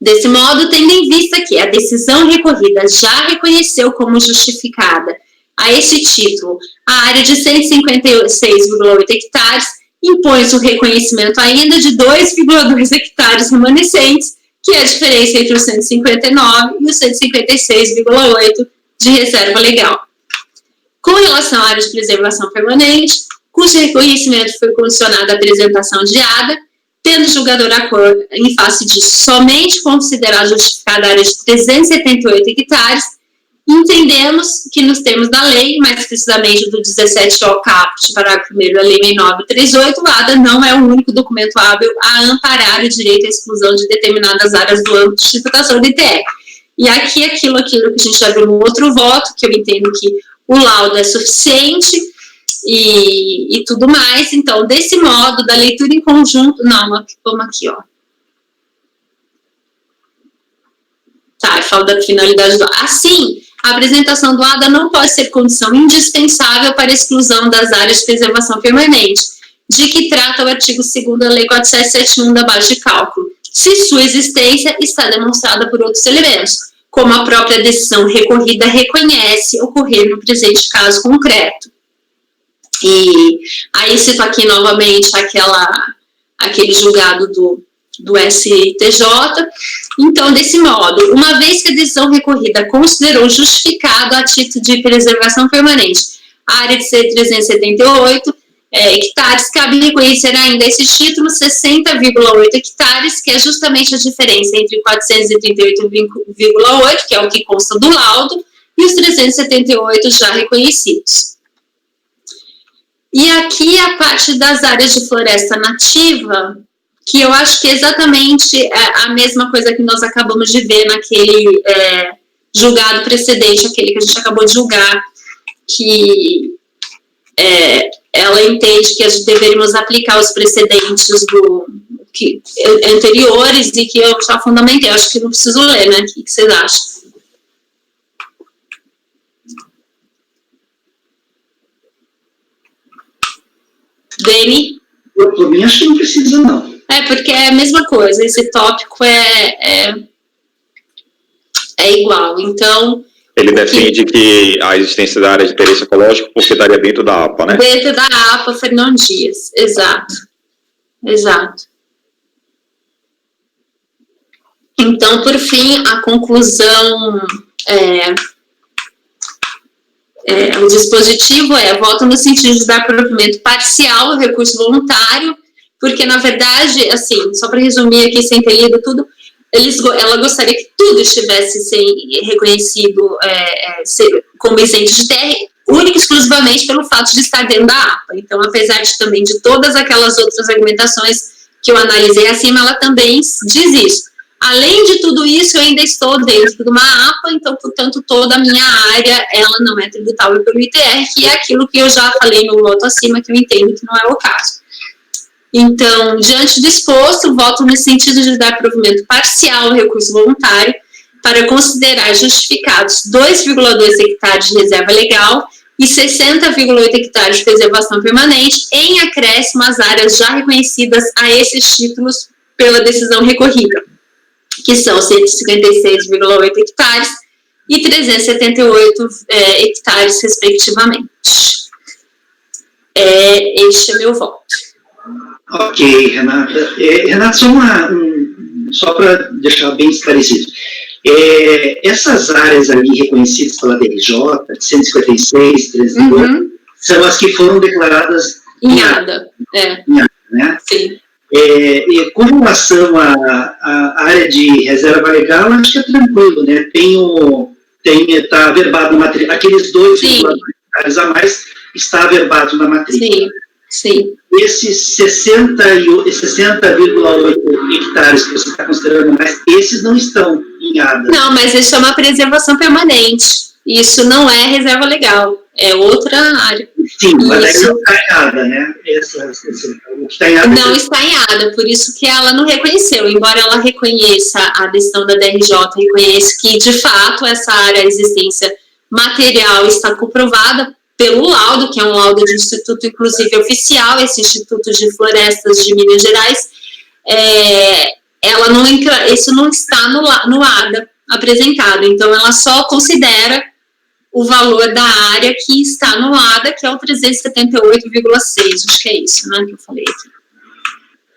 Desse modo, tendo em vista que a decisão recorrida já reconheceu como justificada a esse título a área de 156,8 hectares, impõe o reconhecimento ainda de 2,2 hectares remanescentes, que é a diferença entre os 159 e os 156,8 de reserva legal. Com relação à área de preservação permanente, cujo reconhecimento foi condicionado à apresentação de ADA, tendo o julgador acordo em face disso somente considerar justificada a área de 378 hectares, entendemos que nos termos da lei, mais precisamente do 17O caput, parágrafo 1º da Lei 6938, o ADA não é o único documento hábil a amparar o direito à exclusão de determinadas áreas do âmbito de tributação do ITR. E aqui aquilo que a gente já viu no outro voto, que eu entendo que o laudo é suficiente e tudo mais. Então, desse modo, da leitura em conjunto, não, vamos aqui, ó. Tá, eu falo da finalidade do... Assim, a apresentação do ADA não pode ser condição indispensável para a exclusão das áreas de preservação permanente, de que trata o artigo 2º da Lei 4771 da base de cálculo, se sua existência está demonstrada por outros elementos, como a própria decisão recorrida reconhece ocorrer no presente caso concreto. E aí cito aqui novamente aquele julgado do STJ. Então, desse modo, uma vez que a decisão recorrida considerou justificado a título de preservação permanente a área de 378 hectares, cabe reconhecer ainda esse título 60,8 hectares, que é justamente a diferença entre 438,8, que é o que consta do laudo, e os 378 já reconhecidos. E aqui a parte das áreas de floresta nativa, que eu acho que é exatamente a mesma coisa que nós acabamos de ver naquele julgado precedente, aquele que a gente acabou de julgar, que ela entende que deveríamos aplicar os precedentes anteriores e que eu já fundamentei. Eu acho que não preciso ler, né? O que vocês acham? Dani? Por mim, acho que não precisa, não. Porque é a mesma coisa, esse tópico é igual, então... Ele defende que a existência da área de interesse ecológico porque estaria dentro da APA, né? Dentro da APA, Fernão Dias, exato. Então, por fim, a conclusão... o dispositivo vota no sentido de dar provimento parcial ao recurso voluntário, porque, na verdade, assim, só para resumir aqui, sem ter lido tudo, ela gostaria que tudo estivesse reconhecido como isento de terra, única e exclusivamente pelo fato de estar dentro da APA. Então, apesar também de todas aquelas outras argumentações que eu analisei acima, ela também diz isso. Além de tudo isso, eu ainda estou dentro de uma APA, então, portanto, toda a minha área, ela não é tributável pelo ITR, que é aquilo que eu já falei no voto acima, que eu entendo que não é o caso. Então, diante do exposto, voto no sentido de dar provimento parcial ao recurso voluntário para considerar justificados 2,2 hectares de reserva legal e 60,8 hectares de preservação permanente, em acréscimo às áreas já reconhecidas a esses títulos pela decisão recorrida, que são 156,8 hectares e 378 hectares, respectivamente. Este é meu voto. Ok, Renata. Renata, só para deixar bem esclarecido. Essas áreas ali reconhecidas pela DRJ, de 156, 308, são as que foram declaradas em ADA. Em ADA, né? Sim. E com relação à área de reserva legal, acho que é tranquilo, né? Está averbado na matrícula. Aqueles 2,2 hectares a mais está averbado na matrícula. Sim. Esses 60,8 hectares que você está considerando mais, esses não estão em ADA. Não, mas isso é uma preservação permanente. Isso não é reserva legal. É outra área. Sim, mas aí não está em ADA, né? O que está em ADA não está em ADA, por isso que ela não reconheceu. Embora ela reconheça, a decisão da DRJ reconheça que, de fato, essa área, a existência material está comprovada pelo laudo, que é um laudo de instituto, inclusive, oficial, esse Instituto de Florestas de Minas Gerais, isso não está no ADA apresentado, então ela só considera o valor da área que está no ADA, que é o 378,6, acho que é isso, né, que eu falei aqui.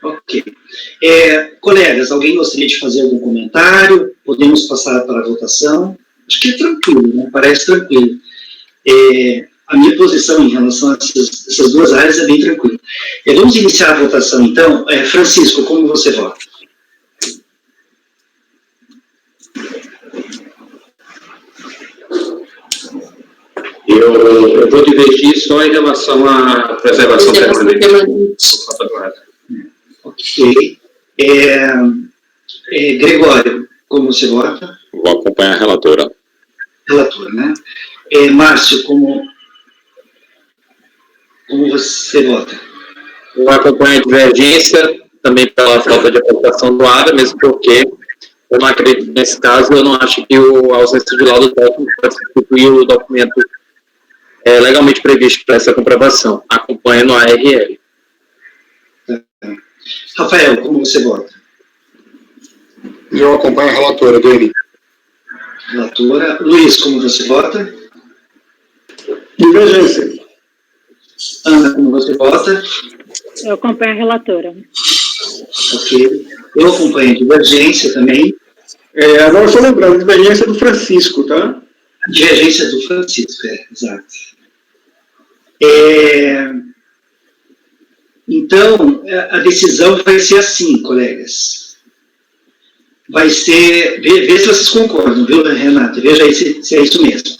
Ok. Colegas, alguém gostaria de fazer algum comentário? Podemos passar para a votação? Acho que é tranquilo, né? Parece tranquilo. A minha posição em relação a essas duas áreas é bem tranquila. Vamos iniciar a votação, então. Francisco, como você vota? Eu vou divergir só em relação à preservação permanente. Ok. Gregório, como você vota? Vou acompanhar a relatora. Relatora, né? Márcio, como você vota? Eu acompanho a divergência, também pela falta de aplicação do ADA, mesmo porque eu não acredito nesse caso, eu não acho que a ausência de laudo técnico pode substituir o documento legalmente previsto para essa comprovação. Acompanho no ARL. Rafael, como você vota? Eu acompanho a relatora, Dani. Relatora. Luiz, como você vota? Divergência. Ana, como você vota? Eu acompanho a relatora. Ok. Eu acompanho a divergência também. Agora, só lembrando, a divergência do Francisco, tá? A divergência do Francisco, exato. Então, a decisão vai ser assim, colegas. Vai ser... Vê se vocês concordam, viu, Renata? Veja aí se é isso mesmo.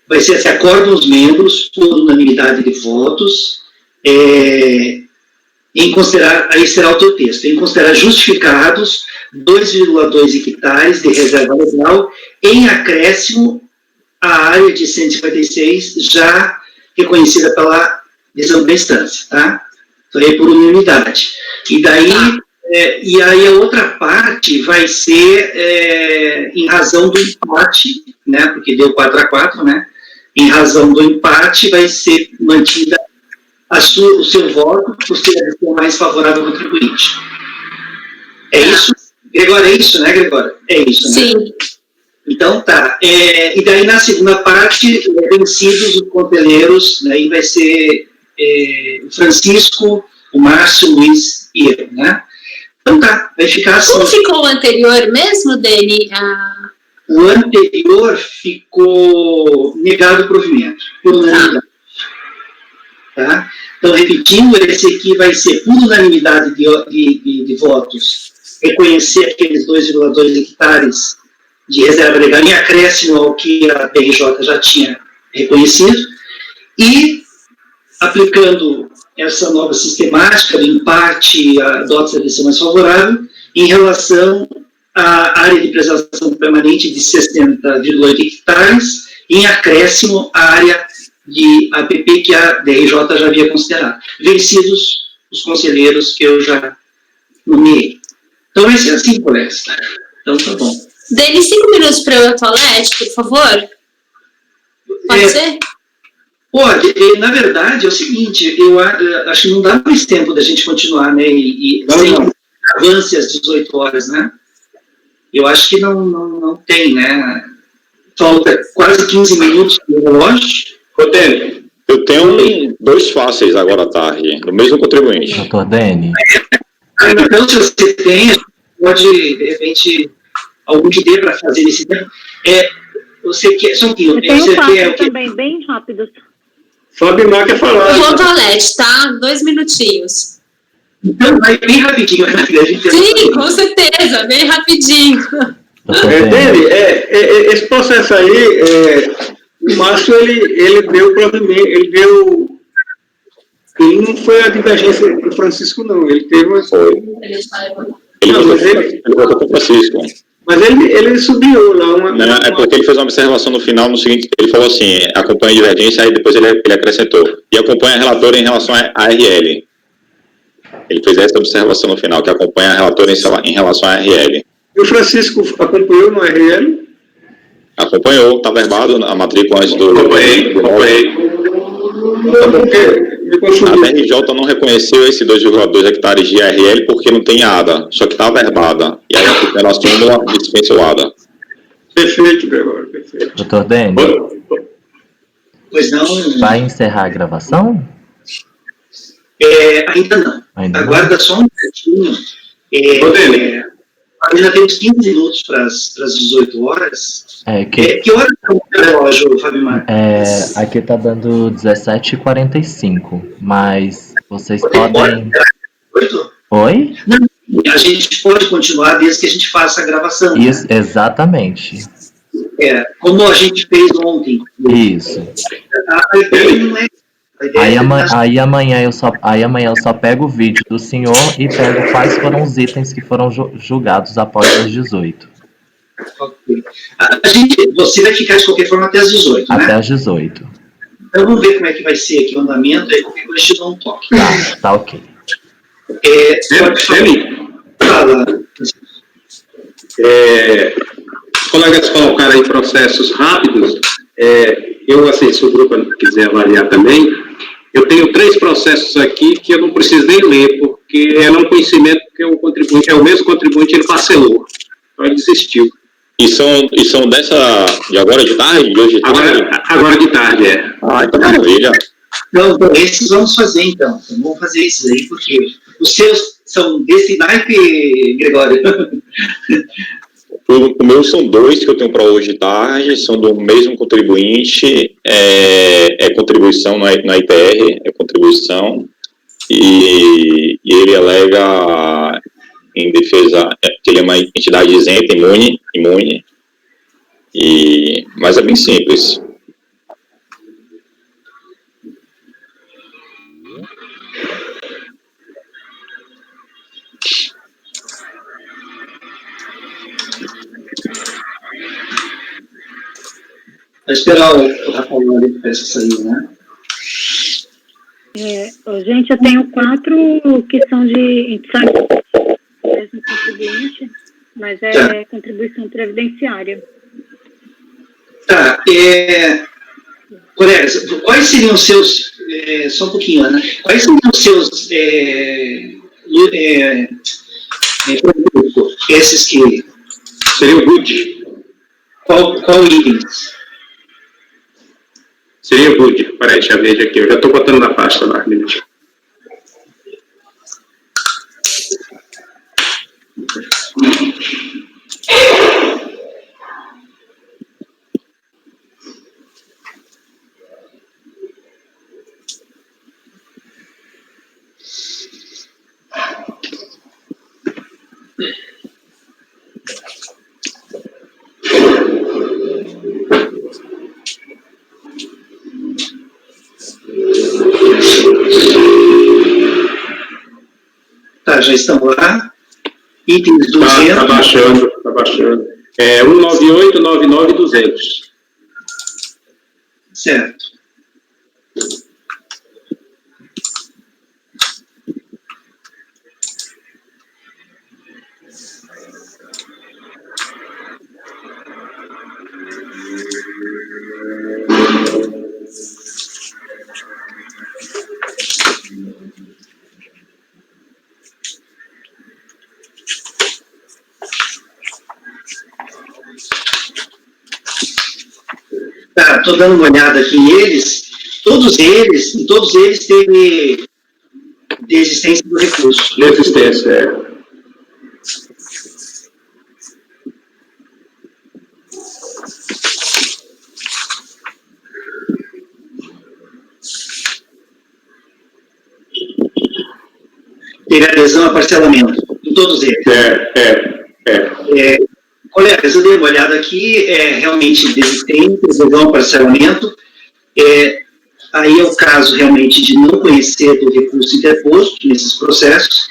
Vai ser se acordam os membros por unanimidade de votos em considerar, aí será o teu texto, em considerar justificados 2,2 hectares de reserva legal em acréscimo à área de 156 já reconhecida pela decisão da instância, tá? Então, aí por unanimidade. E daí, e aí a outra parte vai ser em razão do empate, né, porque deu 4-4, né? Em razão do empate, vai ser mantida o seu voto por ser a decisão mais favorável ao contribuinte. É isso? Gregório, é isso, né, Gregório? É isso, né? Sim. Então, tá. E daí, na segunda parte, vencidos os conteleiros, aí vai ser o Francisco, o Márcio, o Luiz e eu, né? Então, tá. Vai ficar assim. Como ficou o anterior mesmo, Dani? O anterior ficou negado provimento, por unanimidade. Tá? Então, repetindo, esse aqui vai ser por unanimidade de votos, reconhecer aqueles 2,2 hectares de reserva legal em acréscimo ao que a DRJ já tinha reconhecido, e aplicando essa nova sistemática do empate, adota a decisão mais favorável, em relação à área de preservação permanente de 60,8 hectares, em acréscimo à área de APP que a DRJ já havia considerado. Vencidos os conselheiros que eu já nomeei. Então, vai ser assim, colegas. Então, tá bom. Dê 5 minutos para eu ir ao toalete, por favor. Pode ser? Pode, na verdade é o seguinte, eu acho que não dá mais tempo da gente continuar, né, sem avance às 18 horas, né? Eu acho que não tem, né? Falta quase 15 minutos no relógio. Rodênio, eu tenho 2 fáceis agora à tarde, do mesmo contribuinte. Doutor Dene. Então, se você tem, pode, de repente, algum que dê para fazer nesse tempo. Você quer, só um pouquinho. Eu tenho Você quer o quê? também, bem rápido. Fabimar quer falar. Eu vou ao toalete, tá? 2 minutinhos. Então, vai bem rapidinho. Sim, com certeza, bem rapidinho. Dele, esse processo aí, o Márcio, ele deu provimento, ele não foi a divergência do Francisco, não. Ele teve uma... Ele votou com o Francisco. Mas ele subiu lá Não, é porque ele fez uma observação no final, no seguinte, ele falou assim, acompanha a divergência, aí depois ele acrescentou, e acompanha a relatora em relação à ARL. Ele fez essa observação no final, que acompanha a relatora em relação à ARL. E o Francisco acompanhou no ARL? Acompanhou, está verbado a matrícula antes do... Acompanhei. A BRJ não reconheceu esses 2,2 hectares de ARL porque não tem ADA, só que está verbada. E aí a tutela súmula dispensa o ADA. Perfeito, Gregório, perfeito. Doutor Dene. Pois não. Vai encerrar a gravação? Ainda não. Ainda Aguarda só um pouquinho. Ainda temos 15 minutos para as 18 horas. Que hora é o relógio, Fabimar? Aqui tá dando 17h45, mas vocês podem... 8? Oi? Não, a gente pode continuar desde que a gente faça a gravação. Isso, né? Exatamente. Como a gente fez ontem. Isso. A ideia não é... Aí amanhã eu só pego o vídeo do senhor e pego quais foram os itens que foram julgados após as 18. Ok. Você vai ficar de qualquer forma até as 18, até né? as 18. Então vamos ver como é que vai ser aqui o andamento, aí qualquer coisa te dá um toque. Tá ok. Fala. Os colegas colocaram aí processos rápidos. Eu, assim, se o grupo quiser avaliar também, eu tenho 3 processos aqui que eu não preciso nem ler, porque é um conhecimento que o contribuinte, o mesmo contribuinte, ele parcelou. Então ele desistiu. E são dessa, de agora de tarde? De hoje de tarde? Agora de tarde, então maravilha. Então, esses vamos fazer, então. Vamos fazer esses aí, porque os seus são desse naipe, Gregório. O meu são 2 que eu tenho para hoje de tarde, são do mesmo contribuinte, contribuição na IPR, contribuição, e ele alega em defesa que ele é uma entidade isenta, imune, mas é bem simples. Vai esperar o Rafael ali para sair, né? Gente, eu tenho 4 que são de mesmo contribuinte, mas contribuição previdenciária. Tá, colegas, quais seriam os seus, só um pouquinho, Ana, quais seriam os seus, esses que... Seria o GUD. Qual item? Seria o GUD. Peraí, deixa eu ver aqui. Eu já estou botando na pasta lá. Tá, já estão lá. Itens 200. Está baixando, está baixando. 198, 99 e 200. Certo. estou dando uma olhada aqui neles, todos eles teve desistência do recurso. Desistência, é. Teve adesão a parcelamento, em todos eles. Colegas, eu dei uma olhada aqui, realmente desistência, adesão a parcelamento. Aí é o caso realmente de não conhecer do recurso interposto nesses processos,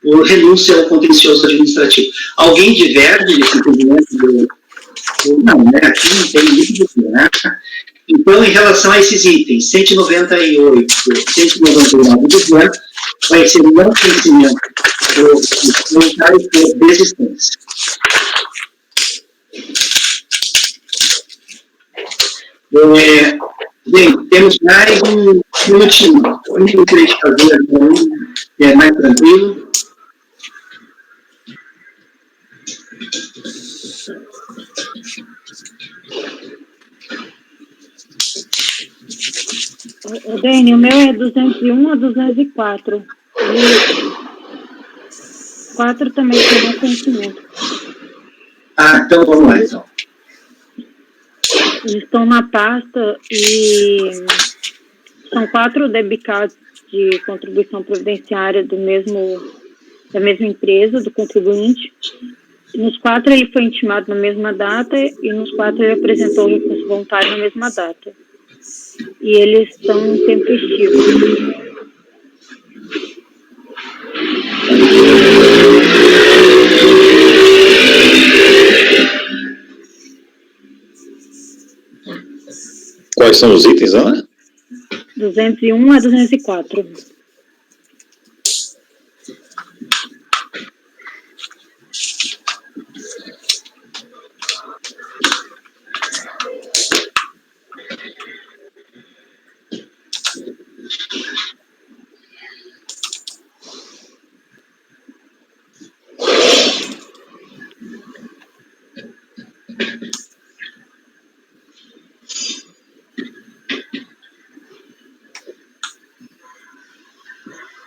por renúncia ao contencioso administrativo. Alguém diverge desse entendimento? Não, né? Aqui não tem líquido, né? Então, em relação a esses itens, 198, 199 do governo, vai ser não conhecimento do voluntário por desistência. Bem, temos mais um minutinho. O que eu queria fazer é mais tranquilo. Dani, o meu é 201 a 204. E 4 também tem conhecimento. Então vamos lá, então. Eles estão na pasta e são 4 debicados de contribuição previdenciária da mesma empresa, do contribuinte. Nos 4 ele foi intimado na mesma data e nos 4 ele apresentou o recurso voluntário na mesma data. E eles estão intempestivos. Quais são os itens, Ana? 201 a 204.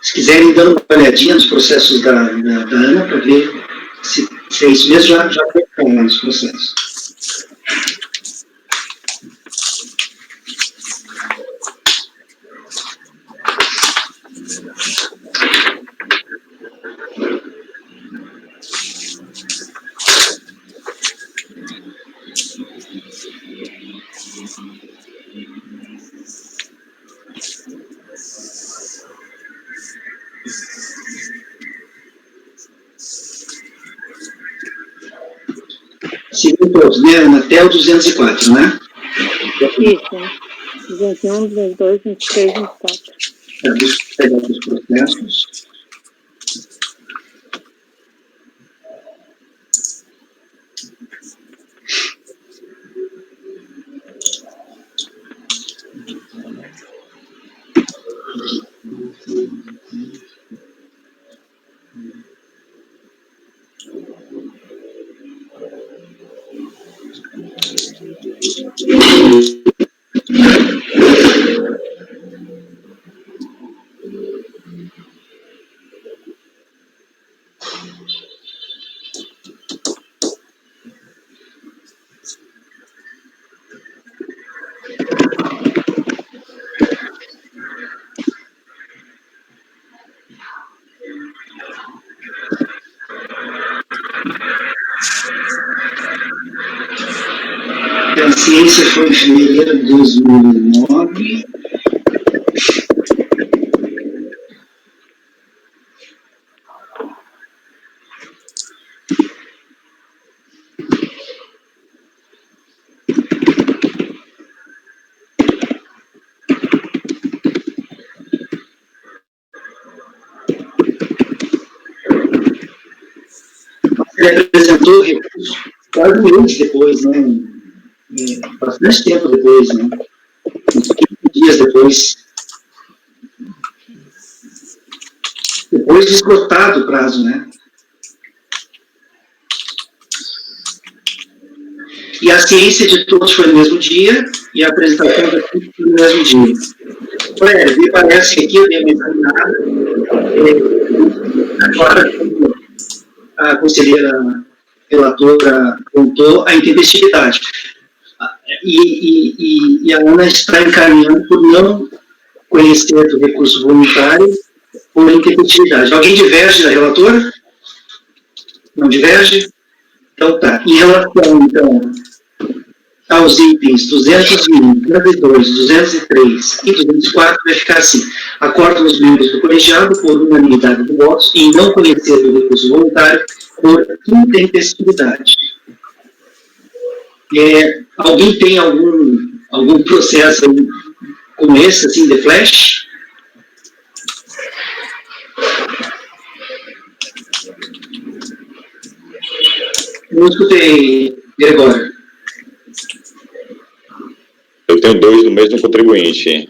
Se quiserem dar uma olhadinha nos processos da Ana, para ver se é isso mesmo, já foi nos processos. Segundo todos, né, Ana? Até o 204, né? Isso. 201, 202, 23, 24. Deixa eu pegar os processos. A ciência foi em fevereiro de 2009. Ele apresentou recurso quase meses depois, né? Bastante tempo depois, né? Uns 15 dias depois. Depois de esgotado o prazo, né? E a ciência de todos foi no mesmo dia, e a apresentação da foi no mesmo dia. Olha, me parece que aqui eu dei uma examinada, agora a conselheira relatora apontou a intempestividade. E a Ana está encaminhando por não conhecer do recurso voluntário por intempestividade. Alguém diverge da relatora? Não diverge? Então tá. Em relação, então, aos itens 201, 202, 203 e 204, vai ficar assim. Acordam os membros do colegiado por unanimidade de votos em não conhecer do recurso voluntário por intempestividade. Alguém tem algum processo como esse, assim, de flash? Não escutei, Gregório. Eu tenho 2 do mesmo contribuinte.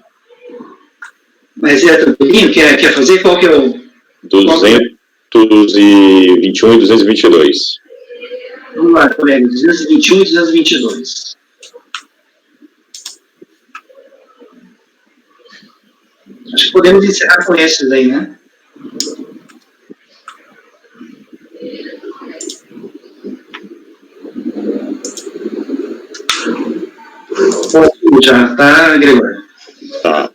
Mas é tranquilinho? Quer fazer? Qual que é o... 221 e 222. Vamos lá, colega. 221 e 222. Acho que podemos encerrar com esses aí, né? Já tá, Gregório? Tá.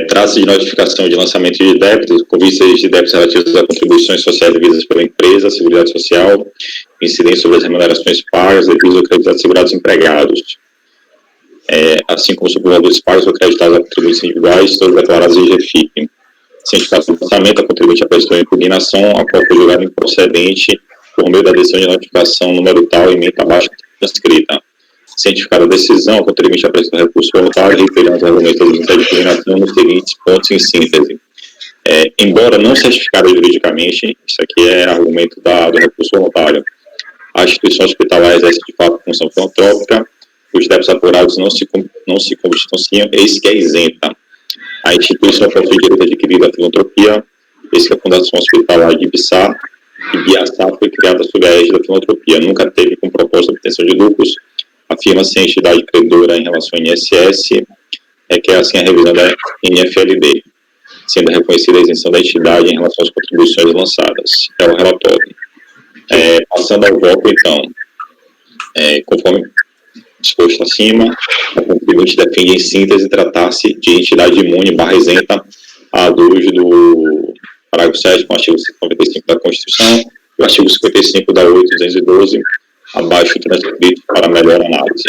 Trata-se de notificação de lançamento de débitos, com vistas de débitos relativos a contribuições sociais devidas pela empresa, seguridade social, incidência sobre as remunerações pagas, devidos ao crédito a segurados empregados, assim como sobre valores pagos ou acreditados a contribuintes individuais, todos declarados em GFIP. Cientificado do lançamento, a contribuinte apresentou impugnação, a qual foi julgada improcedente por meio da decisão de notificação número tal, ementa abaixo transcrita. Cientificada a decisão, o contribuinte apresentou recurso voluntário, reiterando os argumentos da decisão de impugnação nos seguintes pontos em síntese. Embora não certificada juridicamente, isso aqui é argumento do recurso voluntário, a instituição hospitalar exerce de fato função filantrópica, os débitos apurados não se consubstanciam, eis que é isenta. A instituição possui direito adquirido à filantropia, eis que a Fundação Hospitalar de Ibiaçá foi criada sob a égide da filantropia, nunca teve com proposta de obtenção de lucros, afirma-se a entidade credora em relação ao INSS, que é assim a revisão da NFLD, sendo reconhecida a isenção da entidade em relação às contribuições lançadas. É o relatório. Passando ao voto, então, conforme disposto acima, o contribuinte defende em síntese tratar-se de entidade imune / isenta à luz do parágrafo 7, com o artigo 195 da Constituição e o artigo 55 da 8.212, abaixo transcrito para melhor análise.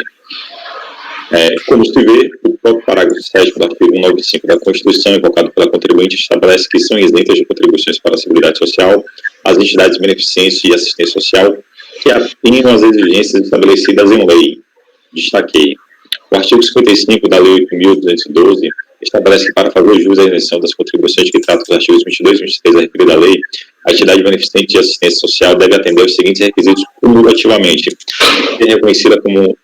Como se vê, o próprio parágrafo 7 do artigo 195 da Constituição, invocado pela contribuinte, estabelece que são isentas de contribuições para a Seguridade Social as entidades beneficentes de assistência social que atinam as exigências estabelecidas em lei. Destaquei. O artigo 55 da Lei 8.212 estabelece que, para fazer jus à isenção das contribuições que tratam os artigos 22 e 23 da referida lei, a entidade beneficente de assistência social deve atender os seguintes requisitos cumulativamente: ser reconhecida como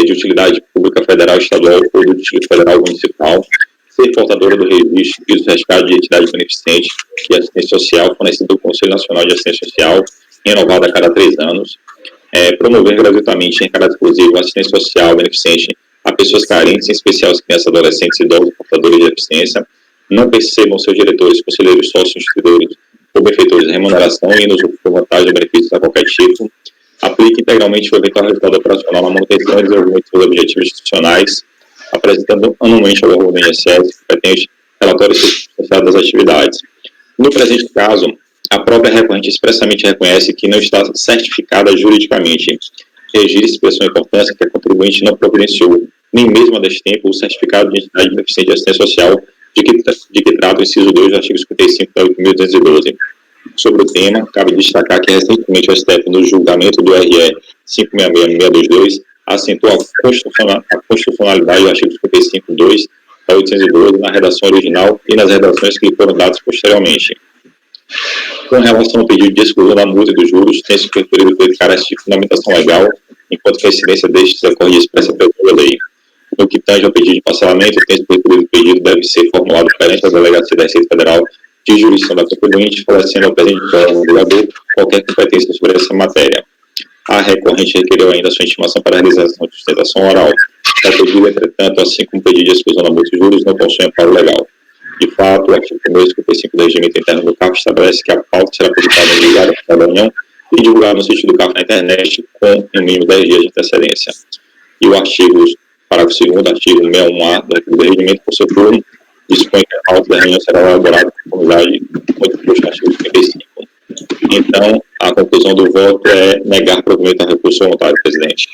de utilidade pública federal, estadual ou do Distrito Federal Municipal, ser portadora do registro e do certificado de entidade beneficente de assistência social fornecido pelo Conselho Nacional de Assistência Social, renovado a cada 3 anos, promover gratuitamente em caráter exclusivo a assistência social beneficente a pessoas carentes, em especial as crianças, adolescentes, idosos, portadores de deficiência, não percebam seus diretores, conselheiros, sócios, instituidores ou benfeitores de remuneração e nos por vantagem ou benefícios a qualquer tipo, aplique integralmente o eventual resultado operacional na manutenção e desenvolvimento dos objetivos institucionais, apresentando anualmente ao órgão do INSS competente relatórios associados às atividades. No presente caso, a própria recorrente expressamente reconhece que não está certificada juridicamente. Registre por sua importância que a contribuinte não providenciou, nem mesmo a deste tempo, o certificado de entidade beneficente de assistência social de que trata o inciso 2 do artigo 55 da 8.212. Sobre o tema, cabe destacar que recentemente o STF, no julgamento do RE 566-622, assentou a constitucionalidade do artigo 55.2 da 812 na redação original e nas redações que lhe foram dadas posteriormente. Com relação ao pedido de exclusão da multa e dos juros, tem-se preferido ter caráter de fundamentação legal, enquanto que a incidência destes decorre expressa pela lei. No que tange ao pedido de parcelamento, tem-se preferido que o pedido deve ser formulado perante a Delegacia da Receita Federal de jurisdição da contribuinte, falecendo ao presente órgão regulador qualquer competência sobre essa matéria. A recorrente requereu ainda sua intimação para a realização de sustentação oral. O pedido, entretanto, assim como o pedido de exclusão da multa de juros, não possui amparo legal. De fato, o artigo 155 do regimento interno do CAF estabelece que a pauta será publicada no Diário Oficial da União e divulgada no sítio do CAF na internet com, no mínimo, 10 dias de antecedência. E o artigo, parágrafo 2º, artigo 61A do regimento, por seu turno, dispõe que a pauta da reunião será elaborada com conformidade com o artigo 55. Então, a conclusão do voto é negar provimento ao recurso voluntário, presidente.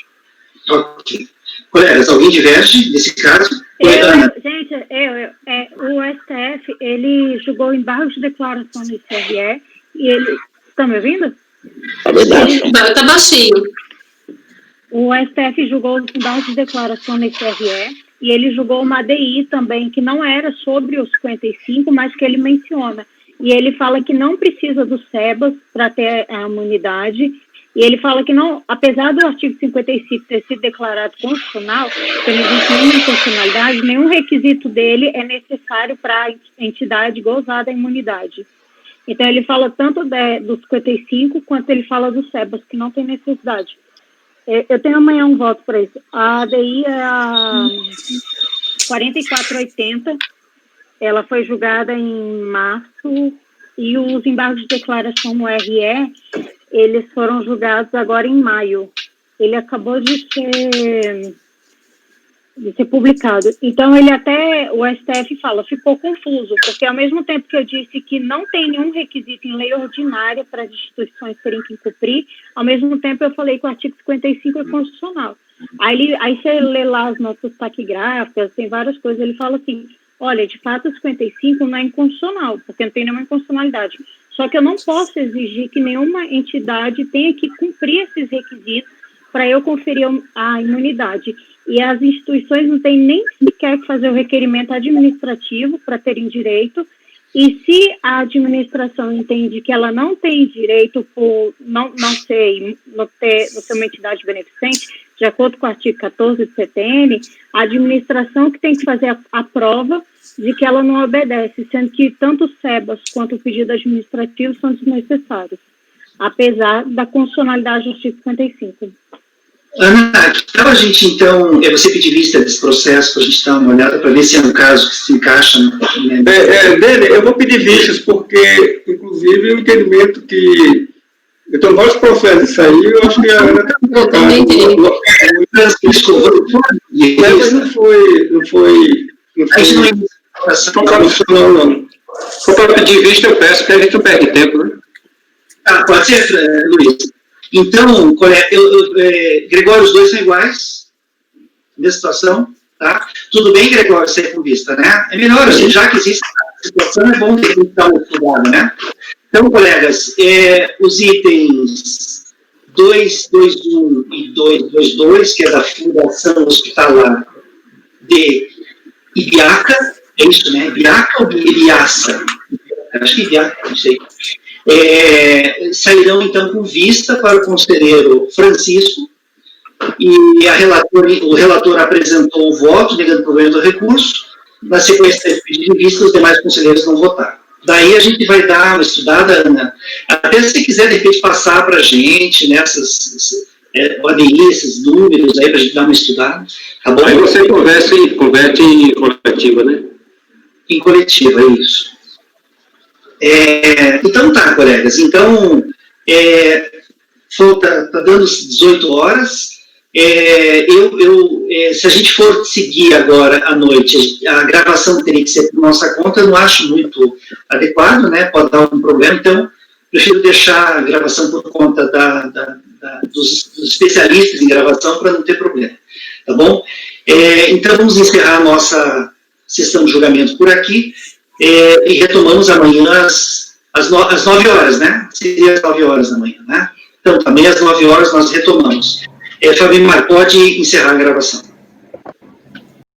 Ok. Colegas, alguém diverge nesse caso? Gente, o STF, ele julgou embargos de declaração no TRE e ele... Está me ouvindo? Está bem baixo. Está baixinho. O STF julgou os embargos de declaração no TRE e ele julgou uma ADI também, que não era sobre os 55, mas que ele menciona. E ele fala que não precisa do SEBAS para ter a imunidade. E ele fala que não, apesar do artigo 55 ter sido declarado constitucional, que não existe nenhuma inconstitucionalidade, nenhum requisito dele é necessário para a entidade gozar da imunidade. Então ele fala tanto do 55 quanto ele fala do SEBAS, que não tem necessidade. Eu tenho amanhã um voto para isso. A ADI é a 4480, ela foi julgada em março e os embargos de declaração no RE, eles foram julgados agora em maio. Ele acabou de ser publicado. Então, o STF fala, ficou confuso, porque ao mesmo tempo que eu disse que não tem nenhum requisito em lei ordinária para as instituições terem que cumprir, ao mesmo tempo eu falei que o artigo 55 é constitucional. Aí você lê lá as notas taquigráficas, tem várias coisas, ele fala assim, olha, de fato o 55 não é inconstitucional, porque não tem nenhuma inconstitucionalidade. Só que eu não posso exigir que nenhuma entidade tenha que cumprir esses requisitos para eu conferir a imunidade. E as instituições não têm nem sequer que fazer o requerimento administrativo para terem direito. E se a administração entende que ela não tem direito por não ser uma entidade beneficente, de acordo com o artigo 14 do CTN, a administração que tem que fazer a prova de que ela não obedece, sendo que tanto o SEBAS quanto o pedido administrativo são desnecessários, apesar da constitucionalidade do artigo 55. Ana, que tal a gente, então, você pedir lista desse processo para a gente dar uma olhada para ver se é um caso que se encaixa no... Dele, eu vou pedir vistas, porque, inclusive, o entendimento que... Eu estou vários processos disso aí, eu acho que a Ana está colocando. Mas não foi constitucional, não. Se for para pedir vista, eu peço, porque a gente não perde tempo, né? Pode ser, Luiz. Então, Gregório, os dois são iguais, nessa situação, tá? Tudo bem, Gregório, ser com vista, né? É melhor, assim, já que existe a situação, é bom ter que dar uma estudada, né? Então, colegas, os itens 221 e 222, que é da Fundação Hospitalar de Ibiaca, é isso, né? Ibiaca ou Ibiaça? Acho que Ibiaca, não sei. Sairão, então, com vista para o conselheiro Francisco, e o relator apresentou o voto, negando o provimento do recurso. Na sequência de pedido de vista, os demais conselheiros não votaram. Daí a gente vai dar uma estudada, Ana, até se você quiser, de repente, passar para a gente, nessas ADI, esses números aí, para a gente dar uma estudada, tá bom? Aí você converte em coletiva, né? Em coletiva, é isso. Então tá, colegas, então tá dando 18 horas, se a gente for seguir agora à noite, a gravação teria que ser por nossa conta, eu não acho muito adequado, né, pode dar algum problema, então prefiro deixar a gravação por conta dos especialistas em gravação para não ter problema, tá bom? Então vamos encerrar a nossa sessão de julgamento por aqui, e retomamos amanhã às 9 horas, né? Seria às 9 horas da manhã, né? Então, também às 9 horas nós retomamos. Fabimar, pode encerrar a gravação.